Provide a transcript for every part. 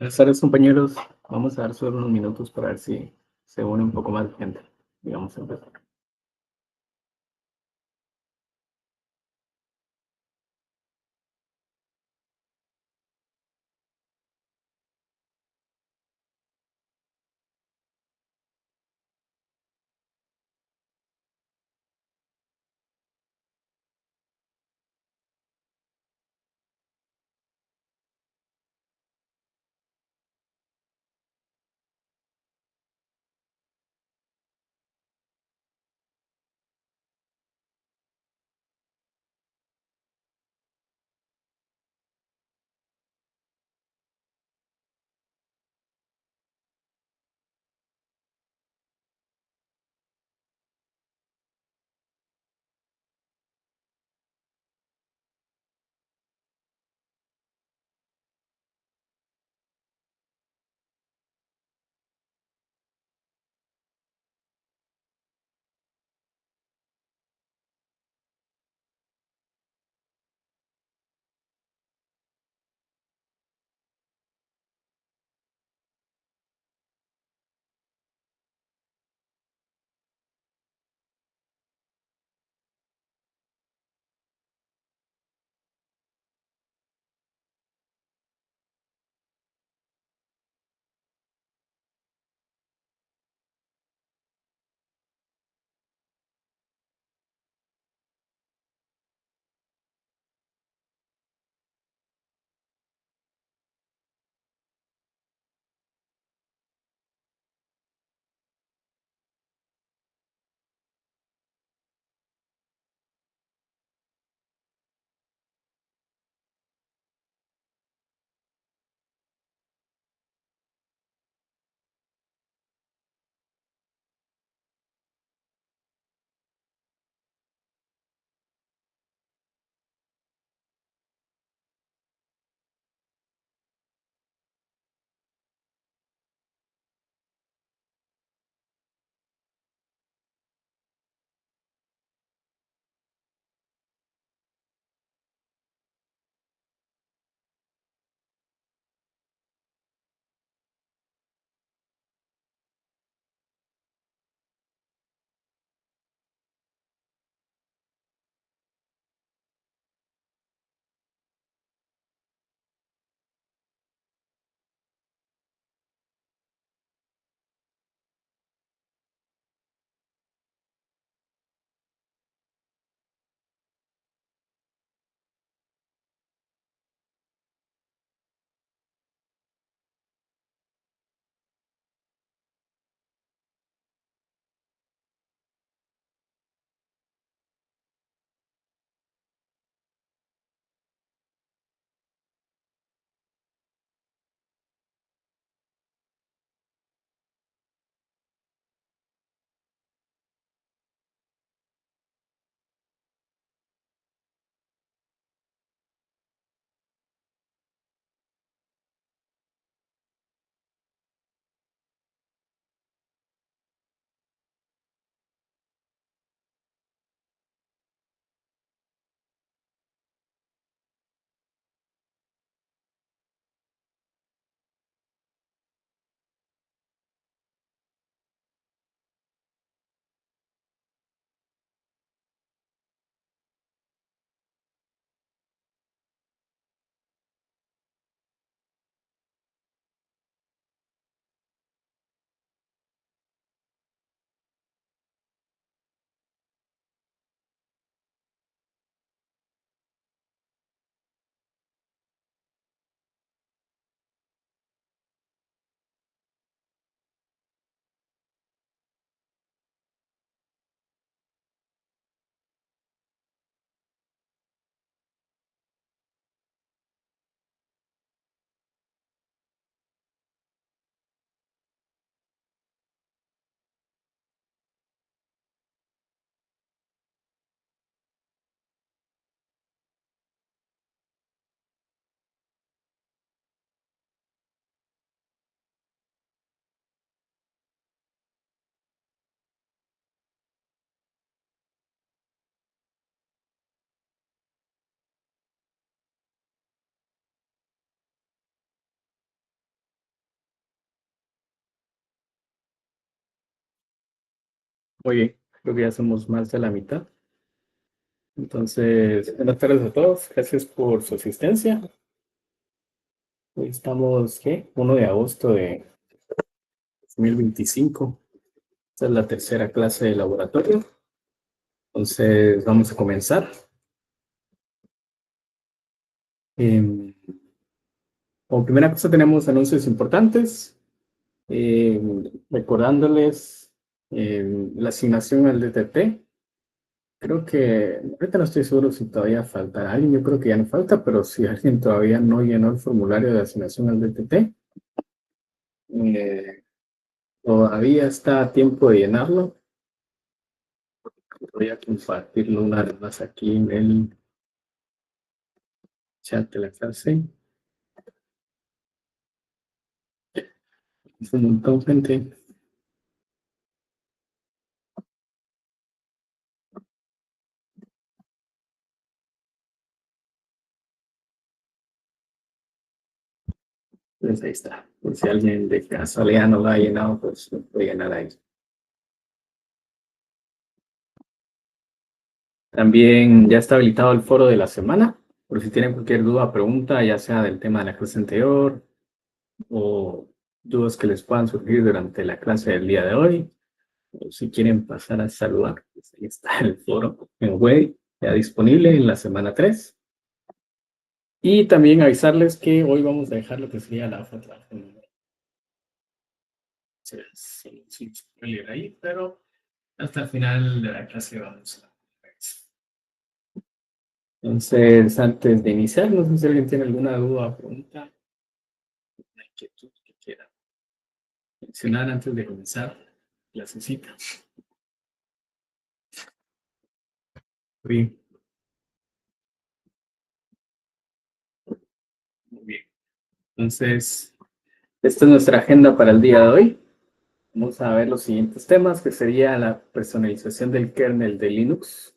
Buenas tardes, compañeros. Vamos a dar solo unos minutos para ver si se une un poco más de gente. Digamos, empezar. Muy bien, creo que ya somos más de la mitad. Entonces, buenas tardes a todos. Gracias por su asistencia. Hoy estamos, ¿qué? 1 de agosto de 2025. Esta es la tercera clase de laboratorio. Entonces, vamos a comenzar. Em, Como primera cosa tenemos anuncios importantes. Recordándoles la asignación al DTT. Creo que, ahorita no estoy seguro si todavía falta alguien, yo creo que ya no falta, pero si alguien todavía no llenó el formulario de asignación al DTT, eh, todavía está a tiempo de llenarlo. Voy a compartirlo una vez más aquí en el chat de la clase. Es un montón, gente. Pues ahí está. Por si alguien de casualidad no lo ha llenado, pues lo puede llenar ahí. También ya está habilitado el foro de la semana, por si tienen cualquier duda o pregunta, ya sea del tema de la clase anterior o dudas que les puedan surgir durante la clase del día de hoy, o si quieren pasar a saludar, pues ahí está el foro en web ya disponible en la semana 3. Y también avisarles que hoy vamos a dejar lo que sería la otra. Sin spoiler ahí, pero hasta el final de la clase vamos a ver eso. Entonces, antes de iniciar, no sé si alguien tiene alguna duda o pregunta, una inquietud que quiera mencionar antes de comenzar la cita. Bien, muy bien. Entonces, esta es nuestra agenda para el día de hoy. Vamos a ver los siguientes temas, que sería la personalización del kernel de Linux,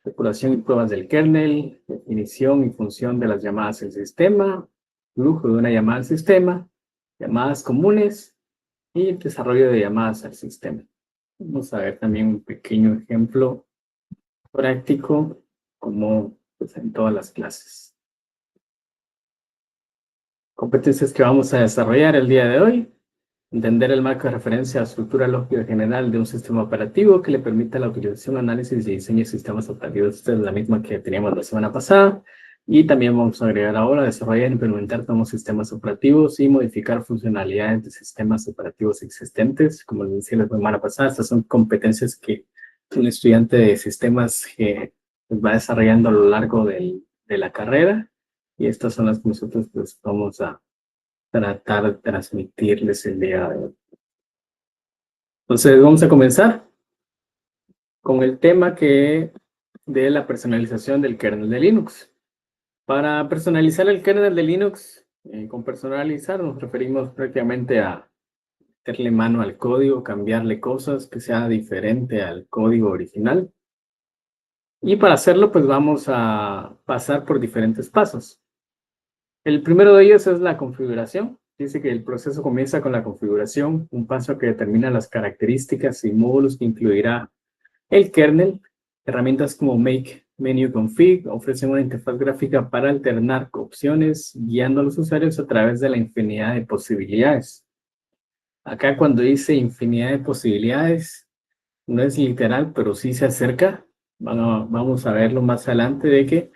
depuración y pruebas del kernel, definición y función de las llamadas al sistema, flujo de una llamada al sistema, llamadas comunes y desarrollo de llamadas al sistema. Vamos a ver también un pequeño ejemplo práctico, como pues, en todas las clases. Competencias que vamos a desarrollar el día de hoy. Entender el marco de referencia a la estructura lógica general de un sistema operativo que le permita la utilización, análisis y diseño de sistemas operativos. Esta es la misma que teníamos la semana pasada. Y también vamos a agregar ahora desarrollar e implementar nuevos sistemas operativos y modificar funcionalidades de sistemas operativos existentes. Como les decía la semana pasada, estas son competencias que un estudiante de sistemas va desarrollando a lo largo de la carrera. Y estas son las que nosotros pues, vamos a tratar de transmitirles el día de hoy. Entonces, vamos a comenzar con el tema de la personalización del kernel de Linux. Para personalizar el kernel de Linux, con personalizar nos referimos prácticamente a meterle mano al código, cambiarle cosas que sea diferente al código original. Y para hacerlo, pues vamos a pasar por diferentes pasos. El primero de ellos es la configuración. Dice que el proceso comienza con la configuración, un paso que determina las características y módulos que incluirá el kernel. Herramientas como Make, Menu, Config ofrecen una interfaz gráfica para alternar opciones, guiando a los usuarios a través de la infinidad de posibilidades. Acá cuando dice infinidad de posibilidades, no es literal, pero sí se acerca. Vamos a verlo más adelante de que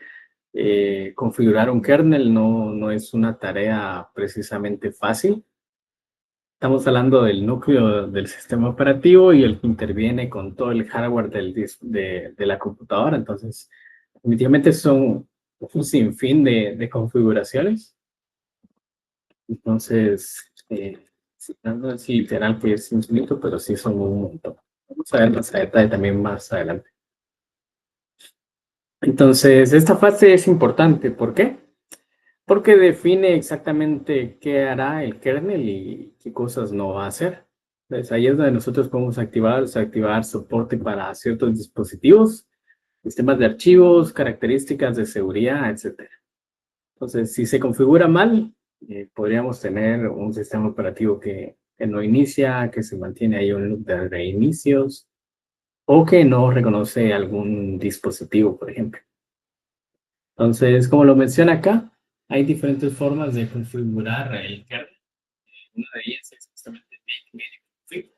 configurar un kernel no es una tarea precisamente fácil. Estamos hablando del núcleo del sistema operativo y el que interviene con todo el hardware de la computadora. Entonces, definitivamente son un sinfín de configuraciones. Entonces, no es literal que es infinito, pero sí son un montón. Vamos a ver más a detalle también más adelante. Entonces, esta fase es importante. ¿Por qué? Porque define exactamente qué hará el kernel y qué cosas no va a hacer. Entonces, ahí es donde nosotros podemos activar soporte para ciertos dispositivos, sistemas de archivos, características de seguridad, etc. Entonces, si se configura mal, podríamos tener un sistema operativo que no inicia, que se mantiene ahí un loop de reinicios, o que no reconoce algún dispositivo, por ejemplo. Entonces, como lo menciona acá, hay diferentes formas de configurar el kernel. Una de ellas es justamente Make Media Config,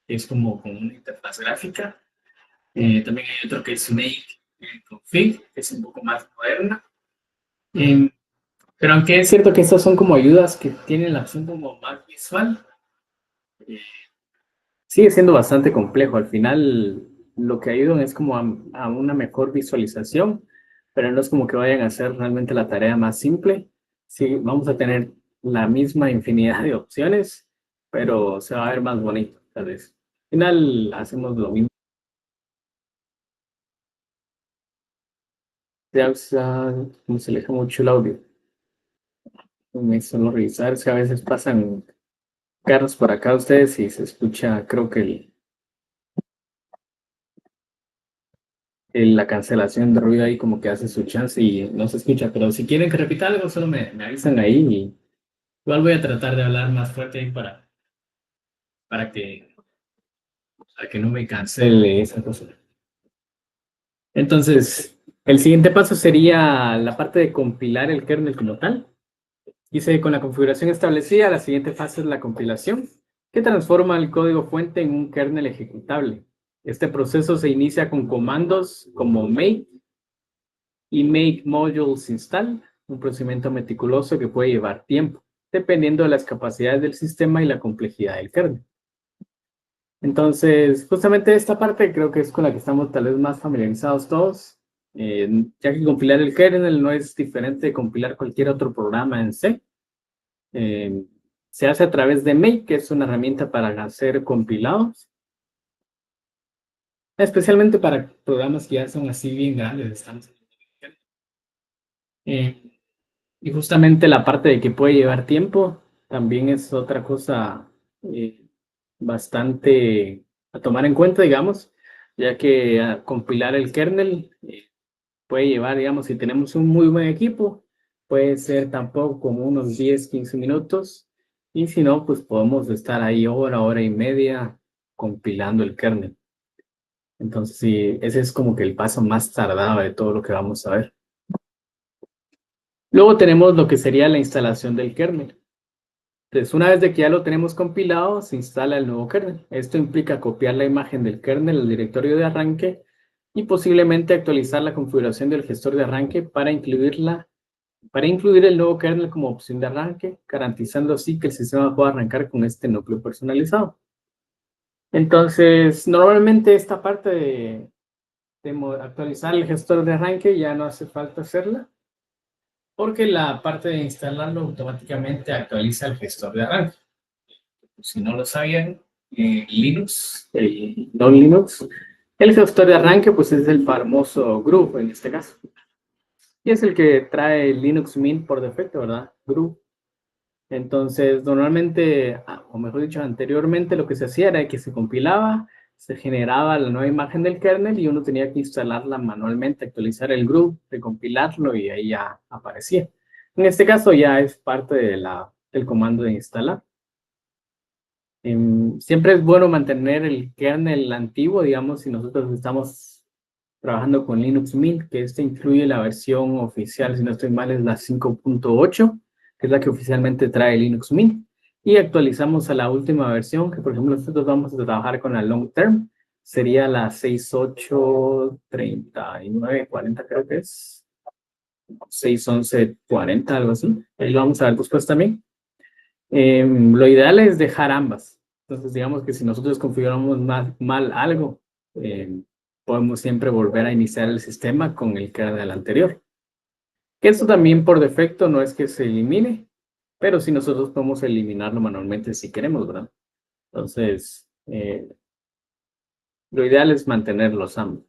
que es como con una interfaz gráfica. También hay otro que es Make Config, que es un poco más moderna. Pero aunque es cierto que estas son como ayudas que tienen la opción como más visual, eh, sigue siendo bastante complejo. Al final, lo que ayudan es como a una mejor visualización, pero no es como que vayan a hacer realmente la tarea más simple. Sí, vamos a tener la misma infinidad de opciones, pero se va a ver más bonito, tal vez. Al final, hacemos lo mismo. Ya, como se aleja mucho el audio. Me suelo revisar, si a veces pasan carros por acá ustedes y se escucha, creo que la cancelación de ruido ahí como que hace su chance y no se escucha, pero si quieren que repita algo, solo me avisan ahí y igual voy a tratar de hablar más fuerte ahí para para que no me cancele esa cosa. Entonces, el siguiente paso sería la parte de compilar el kernel como tal. Dice, con la configuración establecida, la siguiente fase es la compilación, que transforma el código fuente en un kernel ejecutable. Este proceso se inicia con comandos como make y make modules install, un procedimiento meticuloso que puede llevar tiempo, dependiendo de las capacidades del sistema y la complejidad del kernel. Entonces, justamente esta parte creo que es con la que estamos tal vez más familiarizados todos, ya que compilar el kernel no es diferente de compilar cualquier otro programa en C. Eh, Se hace a través de Make, que es una herramienta para hacer compilados, especialmente para programas que ya son así bien grandes. Eh, y justamente la parte de que puede llevar tiempo también es otra cosa eh, bastante a tomar en cuenta, digamos, ya que compilar el kernel puede llevar, digamos, si tenemos un muy buen equipo, puede ser tampoco como unos 10, 15 minutos, y si no, pues podemos estar ahí hora, hora y media compilando el kernel. Entonces, sí, ese es como que el paso más tardado de todo lo que vamos a ver. Luego tenemos lo que sería la instalación del kernel. Entonces, una vez de que ya lo tenemos compilado, se instala el nuevo kernel. Esto implica copiar la imagen del kernel al directorio de arranque y posiblemente actualizar la configuración del gestor de arranque para incluir el nuevo kernel como opción de arranque, garantizando así que el sistema pueda arrancar con este núcleo personalizado. Entonces, normalmente esta parte de actualizar el gestor de arranque ya no hace falta hacerla, porque la parte de instalarlo automáticamente actualiza el gestor de arranque. Si no lo sabían, Linux, no Linux, el gestor de arranque pues es el famoso Groove en este caso. Y es el que trae Linux Mint por defecto, ¿verdad? Groove. Entonces, normalmente, o mejor dicho, anteriormente lo que se hacía era que se compilaba, se generaba la nueva imagen del kernel y uno tenía que instalarla manualmente, actualizar el Groove, recompilarlo y ahí ya aparecía. En este caso ya es parte del comando de instalar. Siempre es bueno mantener el kernel antiguo, digamos, si nosotros estamos trabajando con Linux Mint, que este incluye la versión oficial, si no estoy mal, es la 5.8, que es la que oficialmente trae Linux Mint, y actualizamos a la última versión, que por ejemplo nosotros vamos a trabajar con la long term, sería la 6.8.39.40 creo que es, 6.11.40, algo así, ahí lo vamos a ver después también. Lo ideal es dejar ambas. Entonces, digamos que si nosotros configuramos mal algo, podemos siempre volver a iniciar el sistema con el kernel anterior. Que esto también por defecto no es que se elimine, pero si nosotros podemos eliminarlo manualmente si queremos, ¿verdad? Entonces, lo ideal es mantenerlos ambos.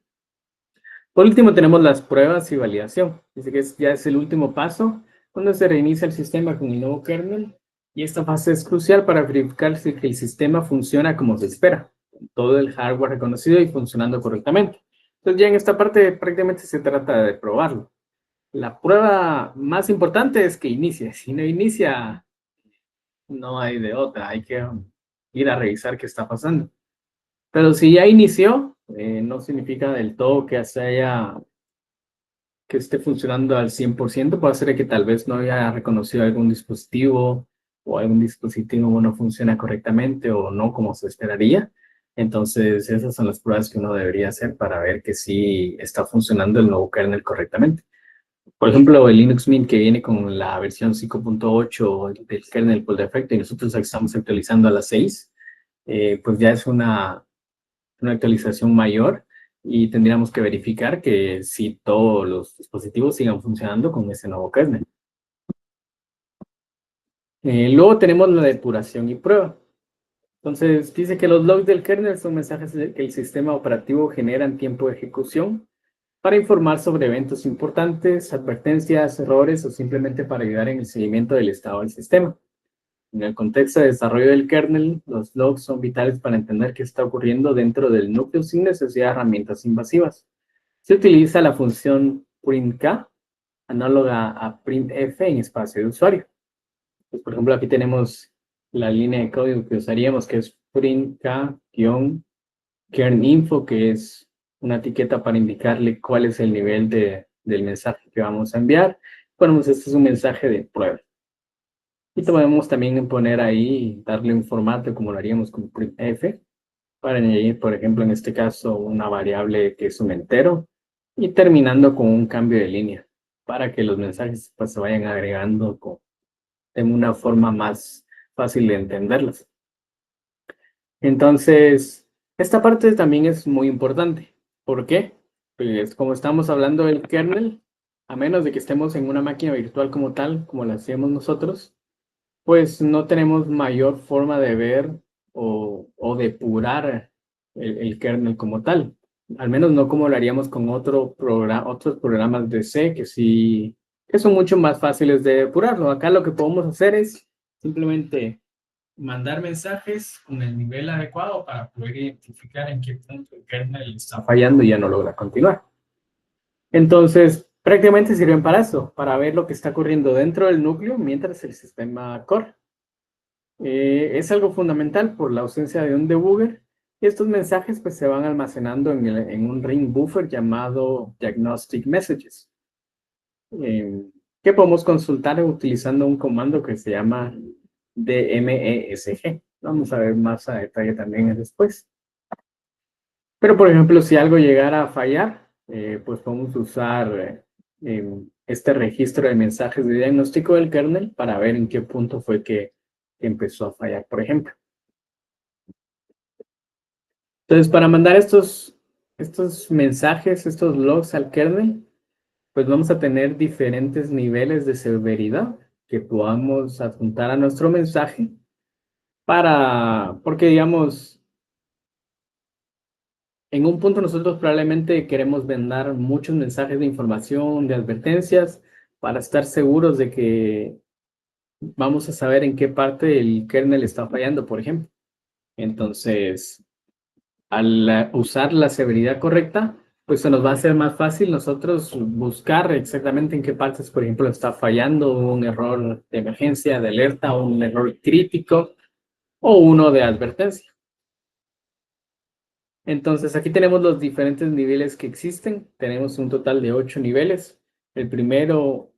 Por último, tenemos las pruebas y validación. Dice que ya es el último paso, cuando se reinicia el sistema con el nuevo kernel. Y esta fase es crucial para verificar si el sistema funciona como se espera, con todo el hardware reconocido y funcionando correctamente. Entonces, ya en esta parte prácticamente se trata de probarlo. La prueba más importante es que inicie. Si no inicia, no hay de otra. Hay que ir a revisar qué está pasando. Pero si ya inició, no significa del todo que que esté funcionando al 100%. Puede ser que tal vez no haya reconocido algún dispositivo o algún dispositivo no funciona correctamente o no como se esperaría. Entonces, esas son las pruebas que uno debería hacer para ver que sí está funcionando el nuevo kernel correctamente. Por ejemplo, el Linux Mint que viene con la versión 5.8 del kernel por defecto y nosotros estamos actualizando a la 6, pues ya es una actualización mayor y tendríamos que verificar que si todos los dispositivos sigan funcionando con ese nuevo kernel. Luego tenemos la depuración y prueba. Entonces, dice que los logs del kernel son mensajes que el sistema operativo genera en tiempo de ejecución para informar sobre eventos importantes, advertencias, errores o simplemente para ayudar en el seguimiento del estado del sistema. En el contexto de desarrollo del kernel, los logs son vitales para entender qué está ocurriendo dentro del núcleo sin necesidad de herramientas invasivas. Se utiliza la función printk, análoga a printf en espacio de usuario. Pues, por ejemplo, aquí tenemos la línea de código que usaríamos, que es printk-kerninfo, que es una etiqueta para indicarle cuál es el nivel del mensaje que vamos a enviar. Ponemos, este es un mensaje de prueba. Y podemos también poner ahí, darle un formato como lo haríamos con printf, para añadir, por ejemplo, en este caso, una variable que es un entero, y terminando con un cambio de línea, para que los mensajes pues, se vayan agregando de una forma más fácil de entenderlos. Entonces, esta parte también es muy importante. ¿Por qué? Pues como estamos hablando del kernel, a menos de que estemos en una máquina virtual como tal, como la hacemos nosotros, pues no tenemos mayor forma de ver o depurar el kernel como tal. Al menos no como lo haríamos con otros programas de C que son mucho más fáciles de depurarlo. Acá lo que podemos hacer es simplemente mandar mensajes con el nivel adecuado para poder identificar en qué punto el kernel está fallando y ya no logra continuar. Entonces, prácticamente sirven para eso, para ver lo que está ocurriendo dentro del núcleo mientras el sistema corre. Es algo fundamental por la ausencia de un debugger. Y estos mensajes pues, se van almacenando en un ring buffer llamado Diagnostic Messages, que podemos consultar utilizando un comando que se llama DMESG. Vamos a ver más a detalle también después. Pero, por ejemplo, si algo llegara a fallar, pues podemos usar este registro de mensajes de diagnóstico del kernel para ver en qué punto fue que empezó a fallar, por ejemplo. Entonces, para mandar estos mensajes, estos logs al kernel, pues vamos a tener diferentes niveles de severidad que podamos adjuntar a nuestro mensaje porque digamos, en un punto nosotros probablemente queremos mandar muchos mensajes de información, de advertencias, para estar seguros de que vamos a saber en qué parte el kernel está fallando, por ejemplo. Entonces, al usar la severidad correcta, pues se nos va a hacer más fácil nosotros buscar exactamente en qué partes, por ejemplo, está fallando un error de emergencia, de alerta, un error crítico o uno de advertencia. Entonces, aquí tenemos los diferentes niveles que existen. Tenemos un total de 8 niveles. El primero,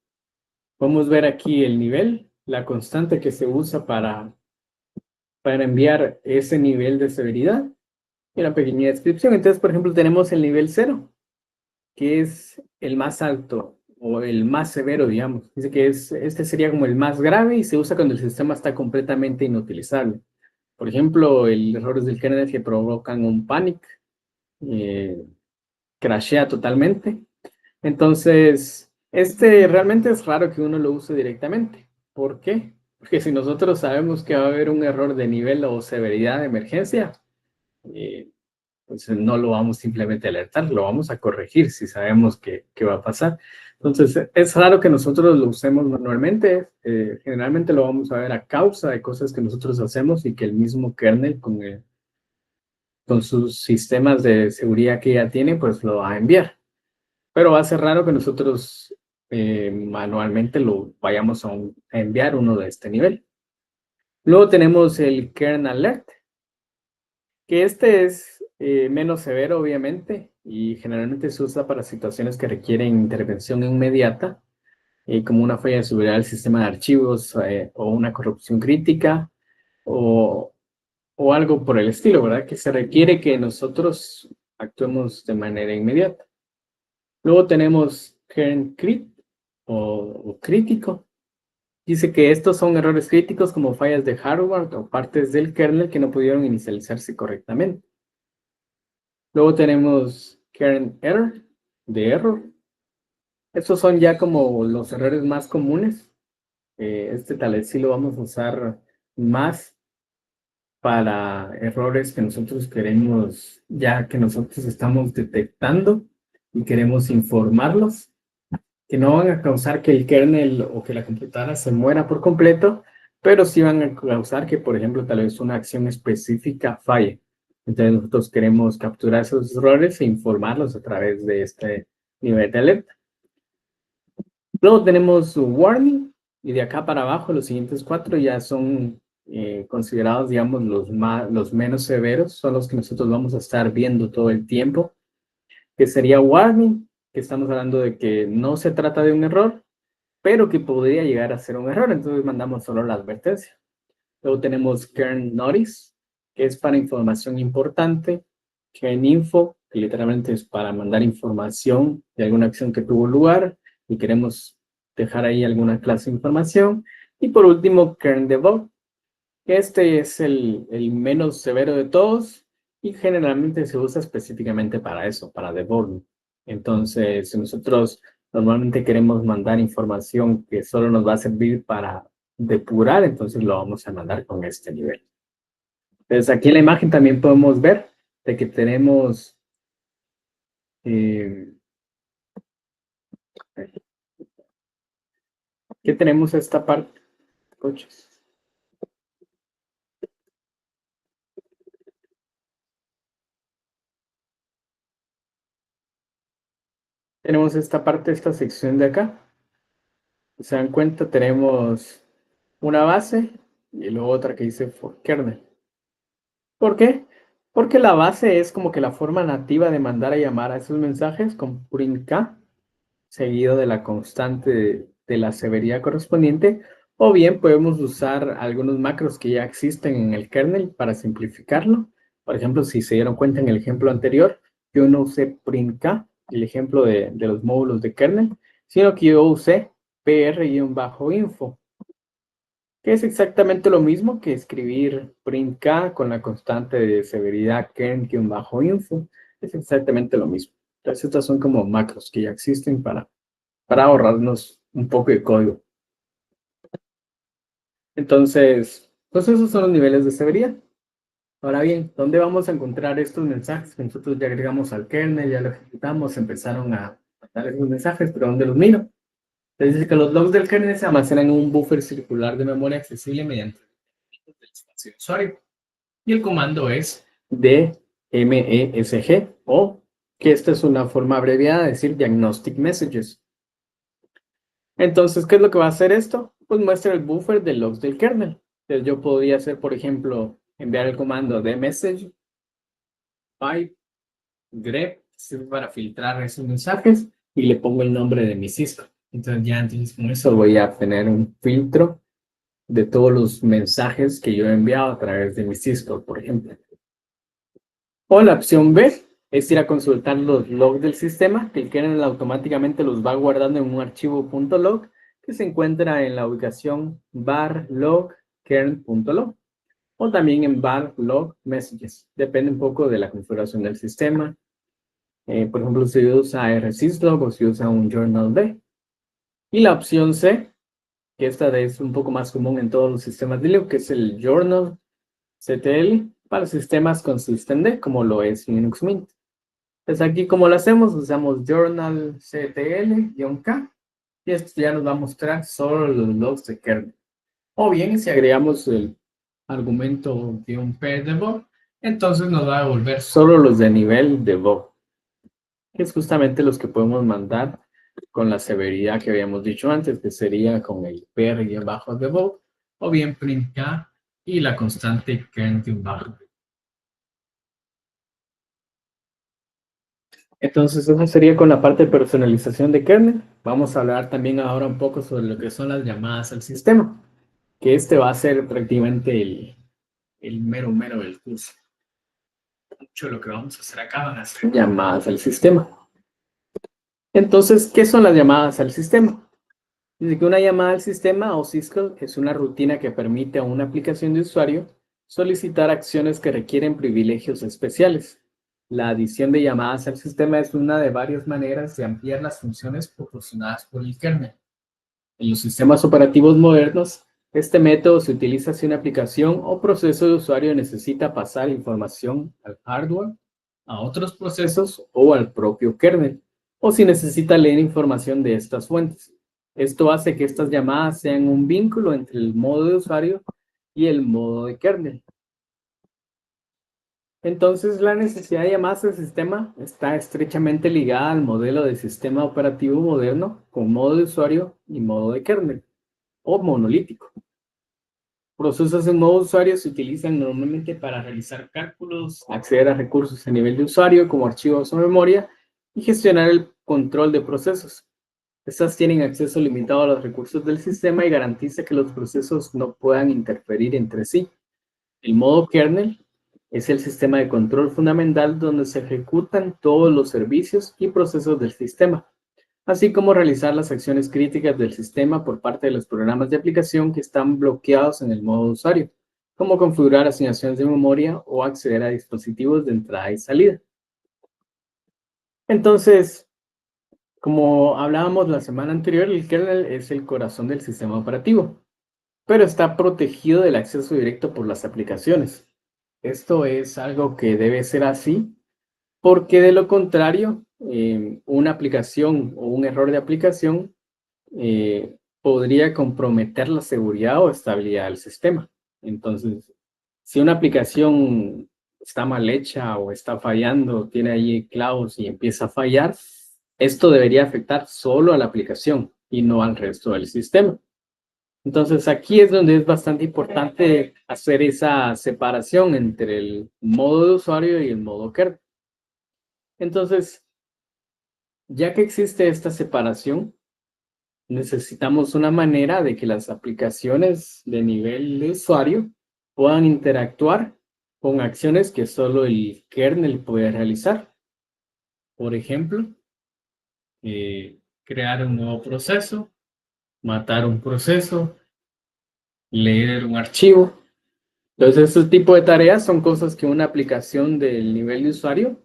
podemos ver aquí el nivel, la constante que se usa para enviar ese nivel de severidad y una pequeña descripción. Entonces, por ejemplo, tenemos el nivel 0, que es el más alto o el más severo, digamos. Dice que este sería como el más grave y se usa cuando el sistema está completamente inutilizable. Por ejemplo, errores del kernel que provocan un panic, crashea totalmente. Entonces, este realmente es raro que uno lo use directamente. ¿Por qué? Porque si nosotros sabemos que va a haber un error de nivel o severidad de emergencia, eh, pues no lo vamos simplemente a alertar, lo vamos a corregir si sabemos que va a pasar. Entonces, es raro que nosotros lo usemos manualmente. Generalmente lo vamos a ver a causa de cosas que nosotros hacemos y que el mismo kernel con sus sistemas de seguridad que ya tiene, pues lo va a enviar. Pero va a ser raro que nosotros manualmente lo vayamos a enviar uno de este nivel. Luego tenemos el kernel alert, que este es menos severo, obviamente, y generalmente se usa para situaciones que requieren intervención inmediata, como una falla de seguridad del sistema de archivos, o una corrupción crítica, o, o algo por el estilo, ¿verdad? Que se requiere que nosotros actuemos de manera inmediata. Luego tenemos kernel crit o crítico. Dice que estos son errores críticos como fallas de hardware o partes del kernel que no pudieron inicializarse correctamente. Luego tenemos kernel error, de error. Estos son ya como los errores más comunes. Este tal vez sí lo vamos a usar más para errores que nosotros queremos, ya que nosotros estamos detectando y queremos informarlos, que no van a causar que el kernel o que la computadora se muera por completo, pero sí van a causar que, por ejemplo, tal vez una acción específica falle. Entonces nosotros queremos capturar esos errores e informarlos a través de este nivel de alerta. Luego tenemos warning, y de acá para abajo los siguientes 4 ya son considerados, digamos, los menos severos, son los que nosotros vamos a estar viendo todo el tiempo, que sería warning, que estamos hablando de que no se trata de un error, pero que podría llegar a ser un error, entonces mandamos solo la advertencia. Luego tenemos kernel notice, que es para información importante, kernel info, que literalmente es para mandar información de alguna acción que tuvo lugar y queremos dejar ahí alguna clase de información. Y por último, kernel debug, que este es el menos severo de todos y generalmente se usa específicamente para eso, para debug. Entonces, si nosotros normalmente queremos mandar información que solo nos va a servir para depurar, entonces lo vamos a mandar con este nivel. Entonces, aquí en la imagen también podemos ver de que tenemos que tenemos esta parte. Coches. Tenemos esta parte, esta sección de acá. Si se dan cuenta, tenemos una base y luego otra que dice for kernel. ¿Por qué? Porque la base es como que la forma nativa de mandar a llamar a esos mensajes con print K, seguido de la constante de la severidad correspondiente, o bien podemos usar algunos macros que ya existen en el kernel para simplificarlo. Por ejemplo, si se dieron cuenta en el ejemplo anterior, yo no usé print K, el ejemplo de los módulos de kernel, sino que yo usé pr-info, que es exactamente lo mismo que escribir print K con la constante de severidad kern-info. Es exactamente lo mismo. Entonces, estas son como macros que ya existen para ahorrarnos un poco de código. Entonces, pues esos son los niveles de severidad. Ahora bien, ¿dónde vamos a encontrar estos mensajes? Nosotros ya agregamos al kernel, ya lo ejecutamos, empezaron a dar esos mensajes, pero ¿dónde los miro? Entonces dice que los logs del kernel se almacenan en un buffer circular de memoria accesible mediante el espacio de usuario. Y el comando es DMESG, o que esta es una forma abreviada de decir Diagnostic Messages. Entonces, ¿qué es lo que va a hacer esto? Pues muestra el buffer de logs del kernel. Entonces, yo podría hacer, por ejemplo, enviar el comando dmessage pipe grep, para filtrar esos mensajes, y le pongo el nombre de mi syscall. Entonces con eso voy a tener un filtro de todos los mensajes que yo he enviado a través de mi syscall, por ejemplo. O la opción B es ir a consultar los logs del sistema, que el kernel automáticamente los va guardando en un archivo .log que se encuentra en la ubicación var log kernel.log, o también en var log messages. Depende un poco de la configuración del sistema. Por ejemplo, si usa rsyslog o si usa un journal B. Y la opción C, que esta es un poco más común en todos los sistemas de Linux, que es el journal CTL para sistemas con systemd, como lo es Linux Mint. Entonces aquí, ¿cómo lo hacemos? Usamos journal ctl-k, y esto ya nos va a mostrar solo los logs de kernel. O bien, si agregamos el argumento -p debug, entonces nos va a devolver solo los de nivel debug, que es justamente los que podemos mandar con la severidad que habíamos dicho antes, que sería con el pr-debug, o bien print k y la constante kern-. Entonces, eso sería con la parte de personalización de kernel. Vamos a hablar también ahora un poco sobre lo que son las llamadas al sistema, que este va a ser prácticamente el mero del curso. Mucho de lo que vamos a hacer acá van a ser llamadas al sistema. Entonces, ¿qué son las llamadas al sistema? Dice que una llamada al sistema o syscall es una rutina que permite a una aplicación de usuario solicitar acciones que requieren privilegios especiales. La adición de llamadas al sistema es una de varias maneras de ampliar las funciones proporcionadas por el kernel. En los sistemas operativos modernos, este método se utiliza si una aplicación o proceso de usuario necesita pasar información al hardware, a otros procesos o al propio kernel, o si necesita leer información de estas fuentes. Esto hace que estas llamadas sean un vínculo entre el modo de usuario y el modo de kernel. Entonces, la necesidad de llamadas al sistema está estrechamente ligada al modelo de sistema operativo moderno con modo de usuario y modo de kernel, o monolítico. Procesos en modo usuario se utilizan normalmente para realizar cálculos, acceder a recursos a nivel de usuario como archivos o memoria y gestionar el control de procesos. Estas tienen acceso limitado a los recursos del sistema y garantiza que los procesos no puedan interferir entre sí. El modo kernel es el sistema de control fundamental donde se ejecutan todos los servicios y procesos del sistema, así como realizar las acciones críticas del sistema por parte de los programas de aplicación que están bloqueados en el modo usuario, como configurar asignaciones de memoria o acceder a dispositivos de entrada y salida. Entonces, como hablábamos la semana anterior, el kernel es el corazón del sistema operativo, pero está protegido del acceso directo por las aplicaciones. Esto es algo que debe ser así, porque de lo contrario, una aplicación o un error de aplicación podría comprometer la seguridad o estabilidad del sistema. Entonces, si una aplicación está mal hecha o está fallando, tiene ahí clavos y empieza a fallar, esto debería afectar solo a la aplicación y no al resto del sistema. Entonces, aquí es donde es bastante importante hacer esa separación entre el modo de usuario y el modo kernel. Entonces, ya que existe esta separación, necesitamos una manera de que las aplicaciones de nivel de usuario puedan interactuar con acciones que solo el kernel puede realizar. Por ejemplo, crear un nuevo proceso, matar un proceso, leer un archivo. Entonces, este tipo de tareas son cosas que una aplicación del nivel de usuario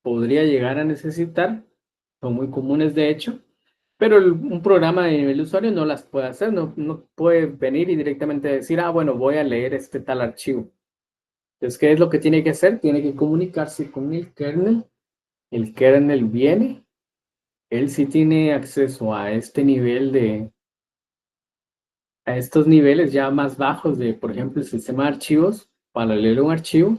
podría llegar a necesitar. Son muy comunes, de hecho. Pero un programa de nivel de usuario no las puede hacer, no puede venir y directamente decir, ah, bueno, voy a leer este tal archivo. Entonces, ¿qué es lo que tiene que hacer? Tiene que comunicarse con el kernel viene, él sí tiene acceso a este nivel a estos niveles ya más bajos de, por ejemplo, el sistema de archivos, para leer un archivo,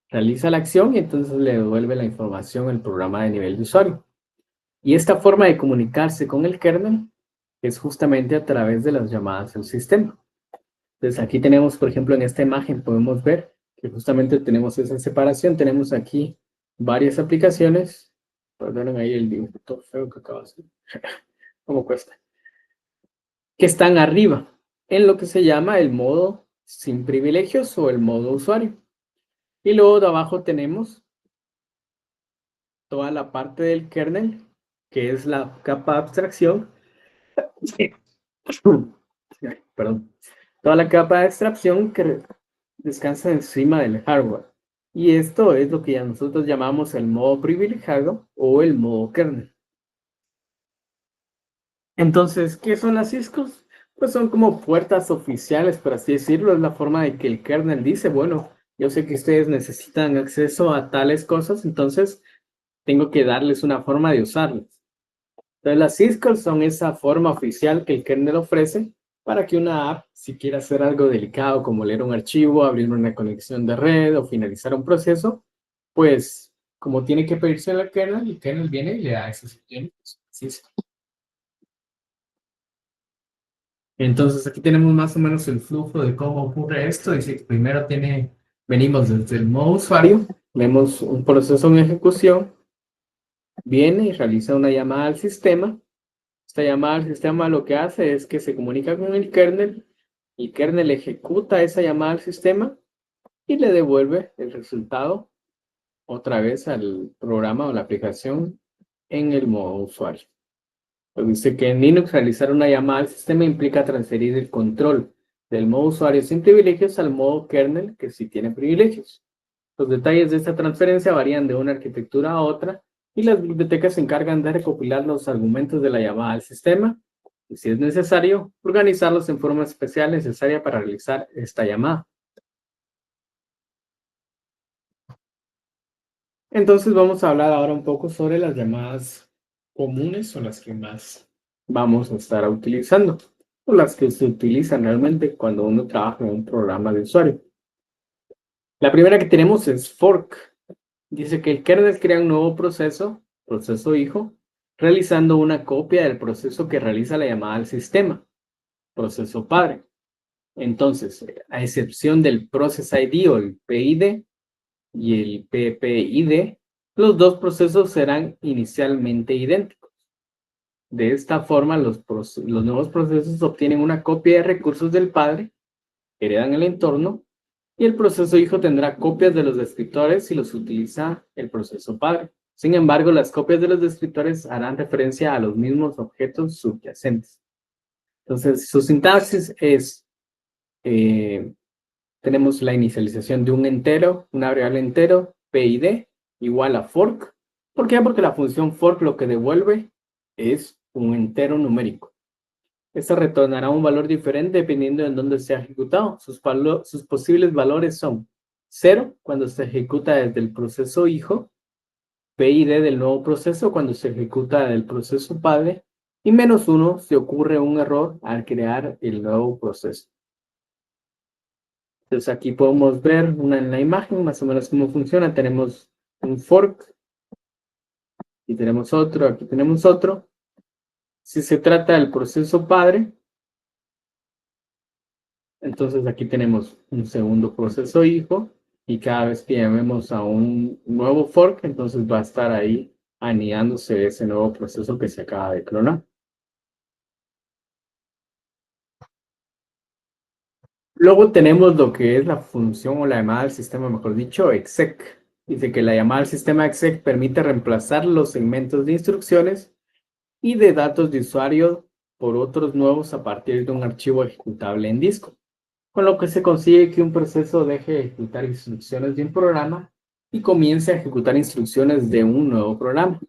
realiza la acción y entonces le devuelve la información al programa de nivel de usuario. Y esta forma de comunicarse con el kernel es justamente a través de las llamadas al sistema. Entonces aquí tenemos, por ejemplo, en esta imagen podemos ver que justamente tenemos esa separación. Tenemos aquí varias aplicaciones. Perdonen ahí el dibujo feo que acabo de hacer. ¿Cómo cuesta? Que están arriba, en lo que se llama el modo sin privilegios o el modo usuario. Y luego de abajo tenemos toda la parte del kernel, que es la capa de abstracción. Perdón. Toda la capa de abstracción que descansa encima del hardware. Y esto es lo que ya nosotros llamamos el modo privilegiado o el modo kernel. Entonces, ¿qué son las ISCOs? Pues son como puertas oficiales, por así decirlo. Es la forma de que el kernel dice, bueno, yo sé que ustedes necesitan acceso a tales cosas, entonces tengo que darles una forma de usarlas. Entonces, las ISCOs son esa forma oficial que el kernel ofrece para que una app, si quiere hacer algo delicado como leer un archivo, abrir una conexión de red o finalizar un proceso, pues como tiene que pedirse al kernel, el kernel viene y le da esas opciones. Así es. Entonces aquí tenemos más o menos el flujo de cómo ocurre esto. Dice que primero venimos desde el modo usuario, vemos un proceso en ejecución, viene y realiza una llamada al sistema. Esta llamada al sistema lo que hace es que se comunica con el kernel ejecuta esa llamada al sistema y le devuelve el resultado otra vez al programa o la aplicación en el modo usuario. Pues dice que en Linux realizar una llamada al sistema implica transferir el control del modo usuario sin privilegios al modo kernel que sí tiene privilegios. Los detalles de esta transferencia varían de una arquitectura a otra y las bibliotecas se encargan de recopilar los argumentos de la llamada al sistema y, si es necesario, organizarlos en forma especial necesaria para realizar esta llamada. Entonces vamos a hablar ahora un poco sobre las llamadas comunes o las que más vamos a estar utilizando o las que se utilizan realmente cuando uno trabaja en un programa de usuario. La primera que tenemos es fork. Dice que el kernel crea un nuevo proceso hijo, realizando una copia del proceso que realiza la llamada al sistema, proceso padre. Entonces, a excepción del process ID o el PID y el PPID, los dos procesos serán inicialmente idénticos. De esta forma, los nuevos procesos obtienen una copia de recursos del padre, heredan el entorno, y el proceso hijo tendrá copias de los descriptores si los utiliza el proceso padre. Sin embargo, las copias de los descriptores harán referencia a los mismos objetos subyacentes. Entonces, su sintaxis es, tenemos la inicialización de un entero, una variable entero, PID, igual a fork. ¿Por qué? Porque la función fork lo que devuelve es un entero numérico. Este retornará un valor diferente dependiendo de en dónde sea ejecutado. Sus posibles valores son 0 cuando se ejecuta desde el proceso hijo, PID del nuevo proceso cuando se ejecuta del proceso padre, y -1 si ocurre un error al crear el nuevo proceso. Entonces aquí podemos ver en la imagen más o menos cómo funciona. Tenemos un fork, y tenemos otro, aquí tenemos otro. Si se trata del proceso padre, entonces aquí tenemos un segundo proceso hijo, y cada vez que llamemos a un nuevo fork, entonces va a estar ahí anidándose ese nuevo proceso que se acaba de clonar. Luego tenemos lo que es la función o la llamada al sistema, mejor dicho, exec. Dice que la llamada al sistema exec permite reemplazar los segmentos de instrucciones y de datos de usuario por otros nuevos a partir de un archivo ejecutable en disco, con lo que se consigue que un proceso deje de ejecutar instrucciones de un programa y comience a ejecutar instrucciones de un nuevo programa.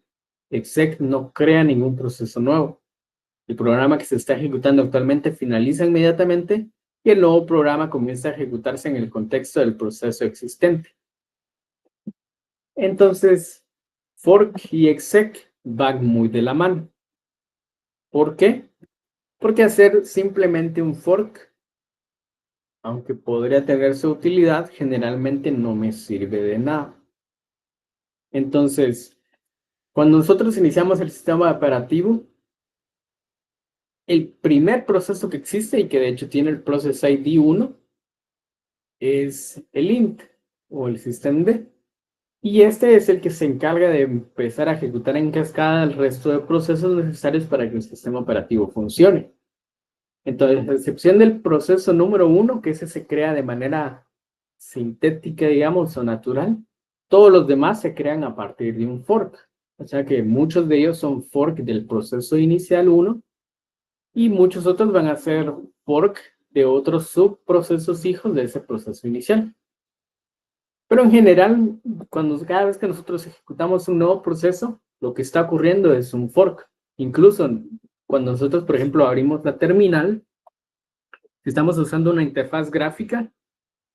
Exec no crea ningún proceso nuevo. El programa que se está ejecutando actualmente finaliza inmediatamente y el nuevo programa comienza a ejecutarse en el contexto del proceso existente. Entonces, fork y exec van muy de la mano. ¿Por qué? Porque hacer simplemente un fork, aunque podría tener su utilidad, generalmente no me sirve de nada. Entonces, cuando nosotros iniciamos el sistema operativo, el primer proceso que existe y que de hecho tiene el process ID 1 es el int o el systemd. Y este es el que se encarga de empezar a ejecutar en cascada el resto de procesos necesarios para que el sistema operativo funcione. Entonces, a excepción del proceso número 1, que ese se crea de manera sintética, digamos, o natural, todos los demás se crean a partir de un fork. O sea que muchos de ellos son fork del proceso inicial 1 y muchos otros van a ser fork de otros subprocesos hijos de ese proceso inicial. Pero en general, cada vez que nosotros ejecutamos un nuevo proceso, lo que está ocurriendo es un fork. Incluso cuando nosotros, por ejemplo, abrimos la terminal, si estamos usando una interfaz gráfica,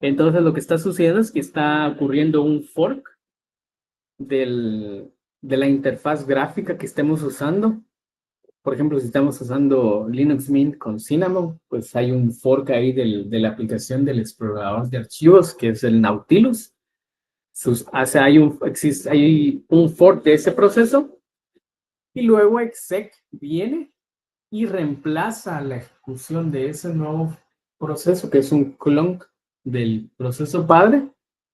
entonces lo que está sucediendo es que está ocurriendo un fork de la interfaz gráfica que estemos usando. Por ejemplo, si estamos usando Linux Mint con Cinnamon, pues hay un fork ahí de la aplicación del explorador de archivos, que es el Nautilus. Hay un fork de ese proceso y luego exec viene y reemplaza la ejecución de ese nuevo proceso, que es un clon del proceso padre,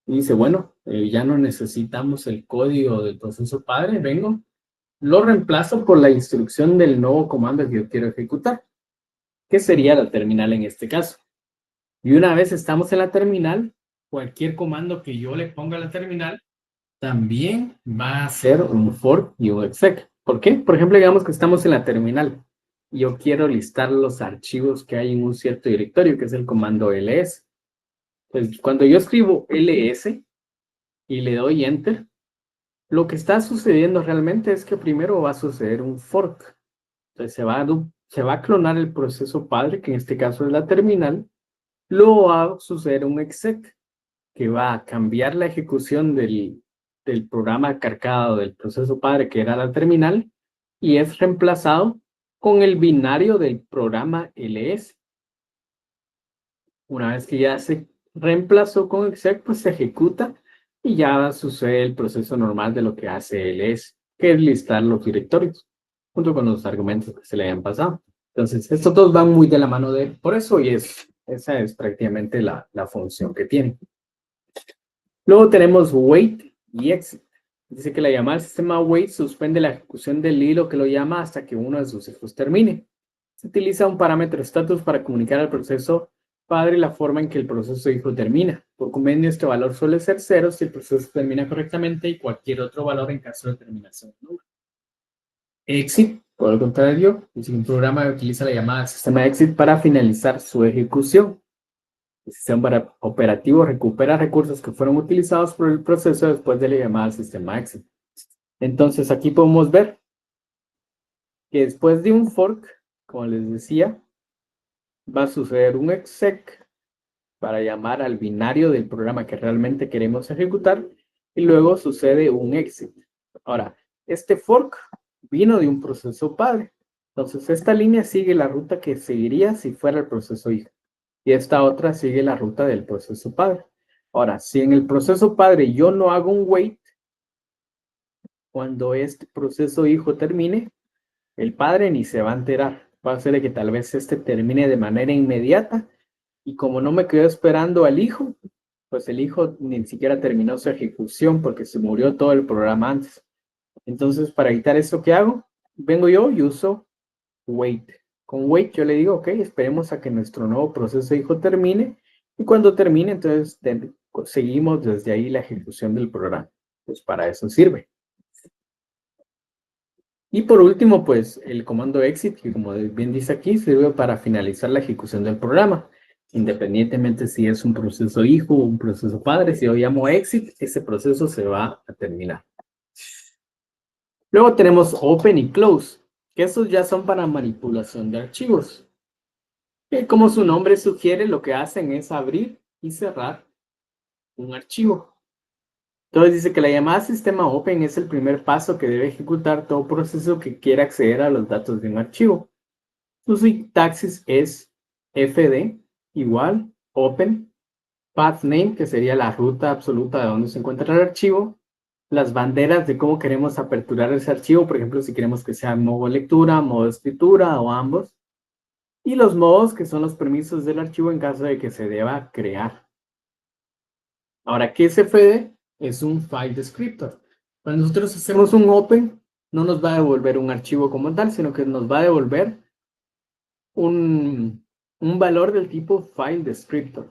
y dice, bueno, ya no necesitamos el código del proceso padre, vengo lo reemplazo por la instrucción del nuevo comando que yo quiero ejecutar, que sería la terminal en este caso. Y una vez estamos en la terminal, cualquier comando que yo le ponga a la terminal también va a ser un fork y un exec. ¿Por qué? Por ejemplo, digamos que estamos en la terminal y yo quiero listar los archivos que hay en un cierto directorio, que es el comando ls. Pues cuando yo escribo ls y le doy enter, lo que está sucediendo realmente es que primero va a suceder un fork. Entonces se va a clonar el proceso padre, que en este caso es la terminal. Luego va a suceder un exec, que va a cambiar la ejecución del programa cargado del proceso padre, que era la terminal, y es reemplazado con el binario del programa ls. Una vez que ya se reemplazó con exec, pues se ejecuta y ya sucede el proceso normal de lo que hace ls, que es listar los directorios junto con los argumentos que se le hayan pasado. Entonces, estos dos van muy de la mano de él, por eso, y esa es prácticamente la función que tiene. Luego tenemos wait y exit. Dice que la llamada al sistema wait suspende la ejecución del hilo que lo llama hasta que uno de sus hijos termine. Se utiliza un parámetro status para comunicar al proceso padre la forma en que el proceso hijo termina. Por convenio, este valor suele ser 0 si el proceso termina correctamente y cualquier otro valor en caso de terminación. Exit, por el contrario, es un programa que utiliza la llamada al sistema exit para finalizar su ejecución. El sistema operativo recupera recursos que fueron utilizados por el proceso después de la llamada al sistema exit. Entonces, aquí podemos ver que después de un fork, como les decía, va a suceder un exec para llamar al binario del programa que realmente queremos ejecutar y luego sucede un exit. Ahora, este fork vino de un proceso padre. Entonces, esta línea sigue la ruta que seguiría si fuera el proceso hijo. Y esta otra sigue la ruta del proceso padre. Ahora, si en el proceso padre yo no hago un wait, cuando este proceso hijo termine, el padre ni se va a enterar. Va a ser que tal vez este termine de manera inmediata y como no me quedo esperando al hijo, pues el hijo ni siquiera terminó su ejecución porque se murió todo el programa antes. Entonces, para evitar esto, ¿qué hago? Vengo yo y uso wait. Con wait yo le digo, ok, esperemos a que nuestro nuevo proceso hijo termine y cuando termine, entonces seguimos desde ahí la ejecución del programa. Pues para eso sirve. Y por último, pues el comando exit, que como bien dice aquí, sirve para finalizar la ejecución del programa. Independientemente si es un proceso hijo o un proceso padre, si yo llamo exit, ese proceso se va a terminar. Luego tenemos open y close, que estos ya son para manipulación de archivos. Que como su nombre sugiere, lo que hacen es abrir y cerrar un archivo. Entonces dice que la llamada sistema open es el primer paso que debe ejecutar todo proceso que quiera acceder a los datos de un archivo. Su sintaxis es fd igual open path name, que sería la ruta absoluta de donde se encuentra el archivo, las banderas de cómo queremos aperturar ese archivo, por ejemplo, si queremos que sea modo lectura, modo escritura o ambos, y los modos que son los permisos del archivo en caso de que se deba crear. Ahora, ¿qué es fd? Es un file descriptor. Cuando nosotros hacemos un open, no nos va a devolver un archivo como tal, sino que nos va a devolver un valor del tipo file descriptor,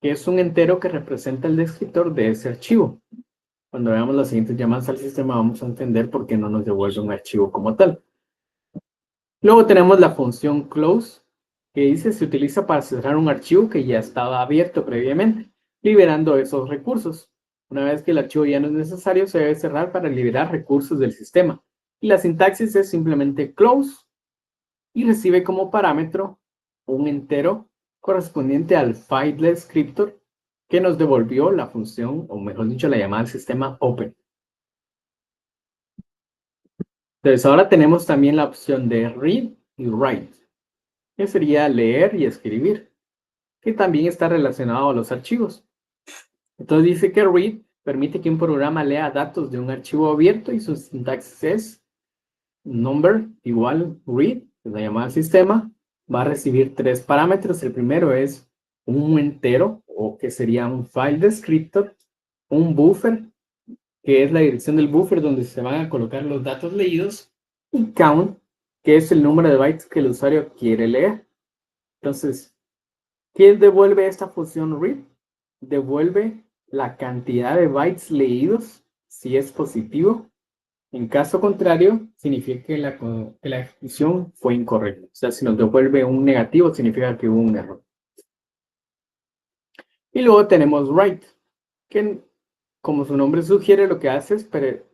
que es un entero que representa el descriptor de ese archivo. Cuando veamos las siguientes llamadas al sistema, vamos a entender por qué no nos devuelve un archivo como tal. Luego tenemos la función close, que dice se utiliza para cerrar un archivo que ya estaba abierto previamente, liberando esos recursos. Una vez que el archivo ya no es necesario, se debe cerrar para liberar recursos del sistema. Y la sintaxis es simplemente close y recibe como parámetro un entero correspondiente al file descriptor que nos devolvió la función, o mejor dicho, la llamada al sistema open. Entonces ahora tenemos también la opción de read y write, que sería leer y escribir, que también está relacionado a los archivos. Entonces dice que read permite que un programa lea datos de un archivo abierto y su sintaxis es number igual read, que es la llamada al sistema, va a recibir tres parámetros. El primero es un entero, o que sería un file descriptor, un buffer que es la dirección del buffer donde se van a colocar los datos leídos, y count, que es el número de bytes que el usuario quiere leer. Entonces, ¿qué devuelve esta función read? Devuelve la cantidad de bytes leídos si es positivo. En caso contrario, significa que la ejecución fue incorrecta. O sea, si nos devuelve un negativo, significa que hubo un error. Y luego tenemos write, que como su nombre sugiere, lo que hace es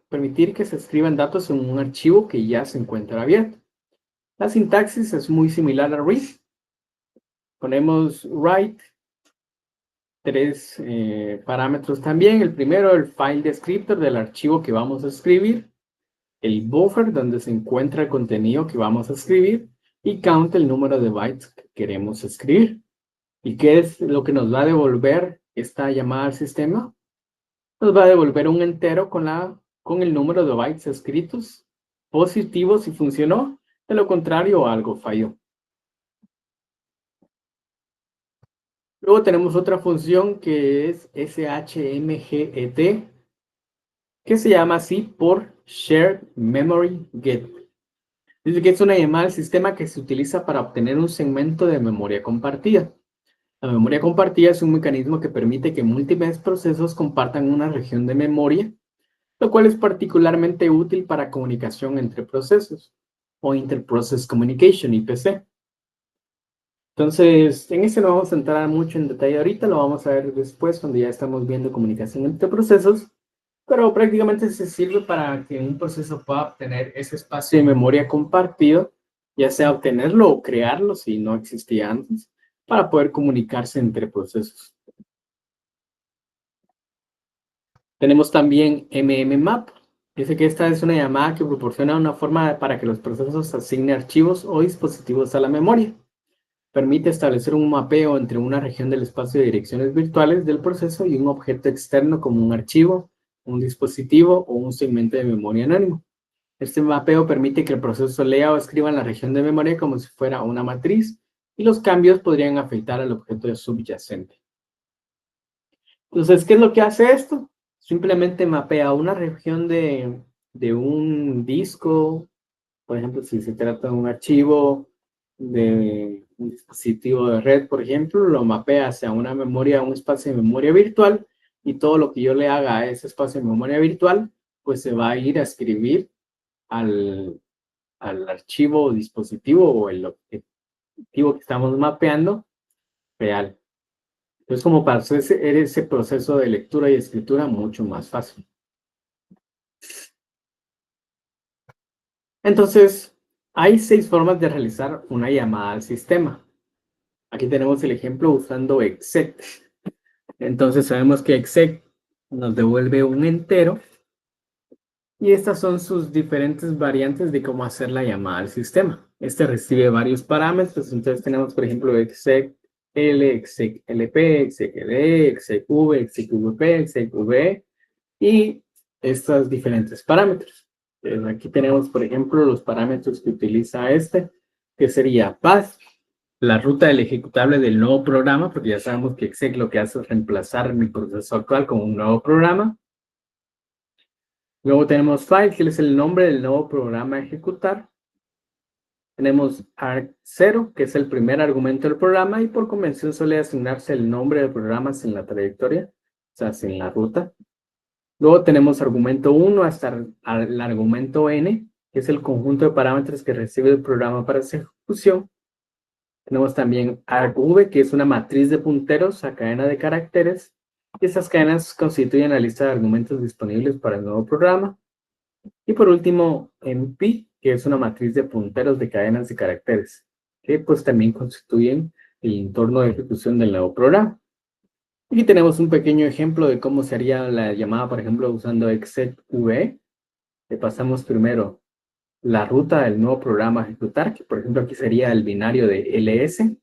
permitir que se escriban datos en un archivo que ya se encuentra abierto. La sintaxis es muy similar a read. Ponemos write, tres parámetros también. El primero, el file descriptor del archivo que vamos a escribir. El buffer, donde se encuentra el contenido que vamos a escribir. Y count, el número de bytes que queremos escribir. ¿Y qué es lo que nos va a devolver esta llamada al sistema? Nos va a devolver un entero con el número de bytes escritos. Positivo si funcionó. De lo contrario, algo falló. Luego tenemos otra función que es shmget, que se llama así por Shared Memory Get. Dice que es una llamada al sistema que se utiliza para obtener un segmento de memoria compartida. La memoria compartida es un mecanismo que permite que múltiples procesos compartan una región de memoria, lo cual es particularmente útil para comunicación entre procesos o Inter-Process Communication, IPC. Entonces, en este no vamos a entrar mucho en detalle ahorita, lo vamos a ver después cuando ya estamos viendo comunicación entre procesos, pero prácticamente se sirve para que un proceso pueda obtener ese espacio de memoria compartido, ya sea obtenerlo o crearlo si no existía antes, para poder comunicarse entre procesos. Tenemos también MMMap. Dice que esta es una llamada que proporciona una forma para que los procesos asignen archivos o dispositivos a la memoria. Permite establecer un mapeo entre una región del espacio de direcciones virtuales del proceso y un objeto externo como un archivo, un dispositivo o un segmento de memoria anónimo. Este mapeo permite que el proceso lea o escriba en la región de memoria como si fuera una matriz y los cambios podrían afectar al objeto subyacente. Entonces, ¿qué es lo que hace esto? Simplemente mapea una región de un disco, por ejemplo, si se trata de un archivo de un dispositivo de red, por ejemplo, lo mapea hacia una memoria, un espacio de memoria virtual, y todo lo que yo le haga a ese espacio de memoria virtual, pues se va a ir a escribir al archivo o dispositivo o el objetivo que estamos mapeando real. Es como para hacer ese proceso de lectura y escritura mucho más fácil. Entonces, hay 6 formas de realizar una llamada al sistema. Aquí tenemos el ejemplo usando exec. Entonces sabemos que exec nos devuelve un entero. Y estas son sus diferentes variantes de cómo hacer la llamada al sistema. Este recibe varios parámetros. Entonces tenemos, por ejemplo, exec L, exec LP, exec LE, exec V, exec VP, exec VE y estos diferentes parámetros. Aquí tenemos, por ejemplo, los parámetros que utiliza este, que sería path, la ruta del ejecutable del nuevo programa, porque ya sabemos que exec lo que hace es reemplazar mi proceso actual con un nuevo programa. Luego tenemos file, que es el nombre del nuevo programa a ejecutar. Tenemos arg0, que es el primer argumento del programa, y por convención suele asignarse el nombre del programa sin la trayectoria, o sea, sin la ruta. Luego tenemos argumento 1 hasta el argumento n, que es el conjunto de parámetros que recibe el programa para su ejecución. Tenemos también argv, que es una matriz de punteros a cadena de caracteres. Y esas cadenas constituyen la lista de argumentos disponibles para el nuevo programa. Y por último, MP, que es una matriz de punteros de cadenas de caracteres, que pues también constituyen el entorno de ejecución del nuevo programa. Aquí tenemos un pequeño ejemplo de cómo sería la llamada, por ejemplo, usando execv. Le pasamos primero la ruta del nuevo programa a ejecutar, que por ejemplo aquí sería el binario de ls.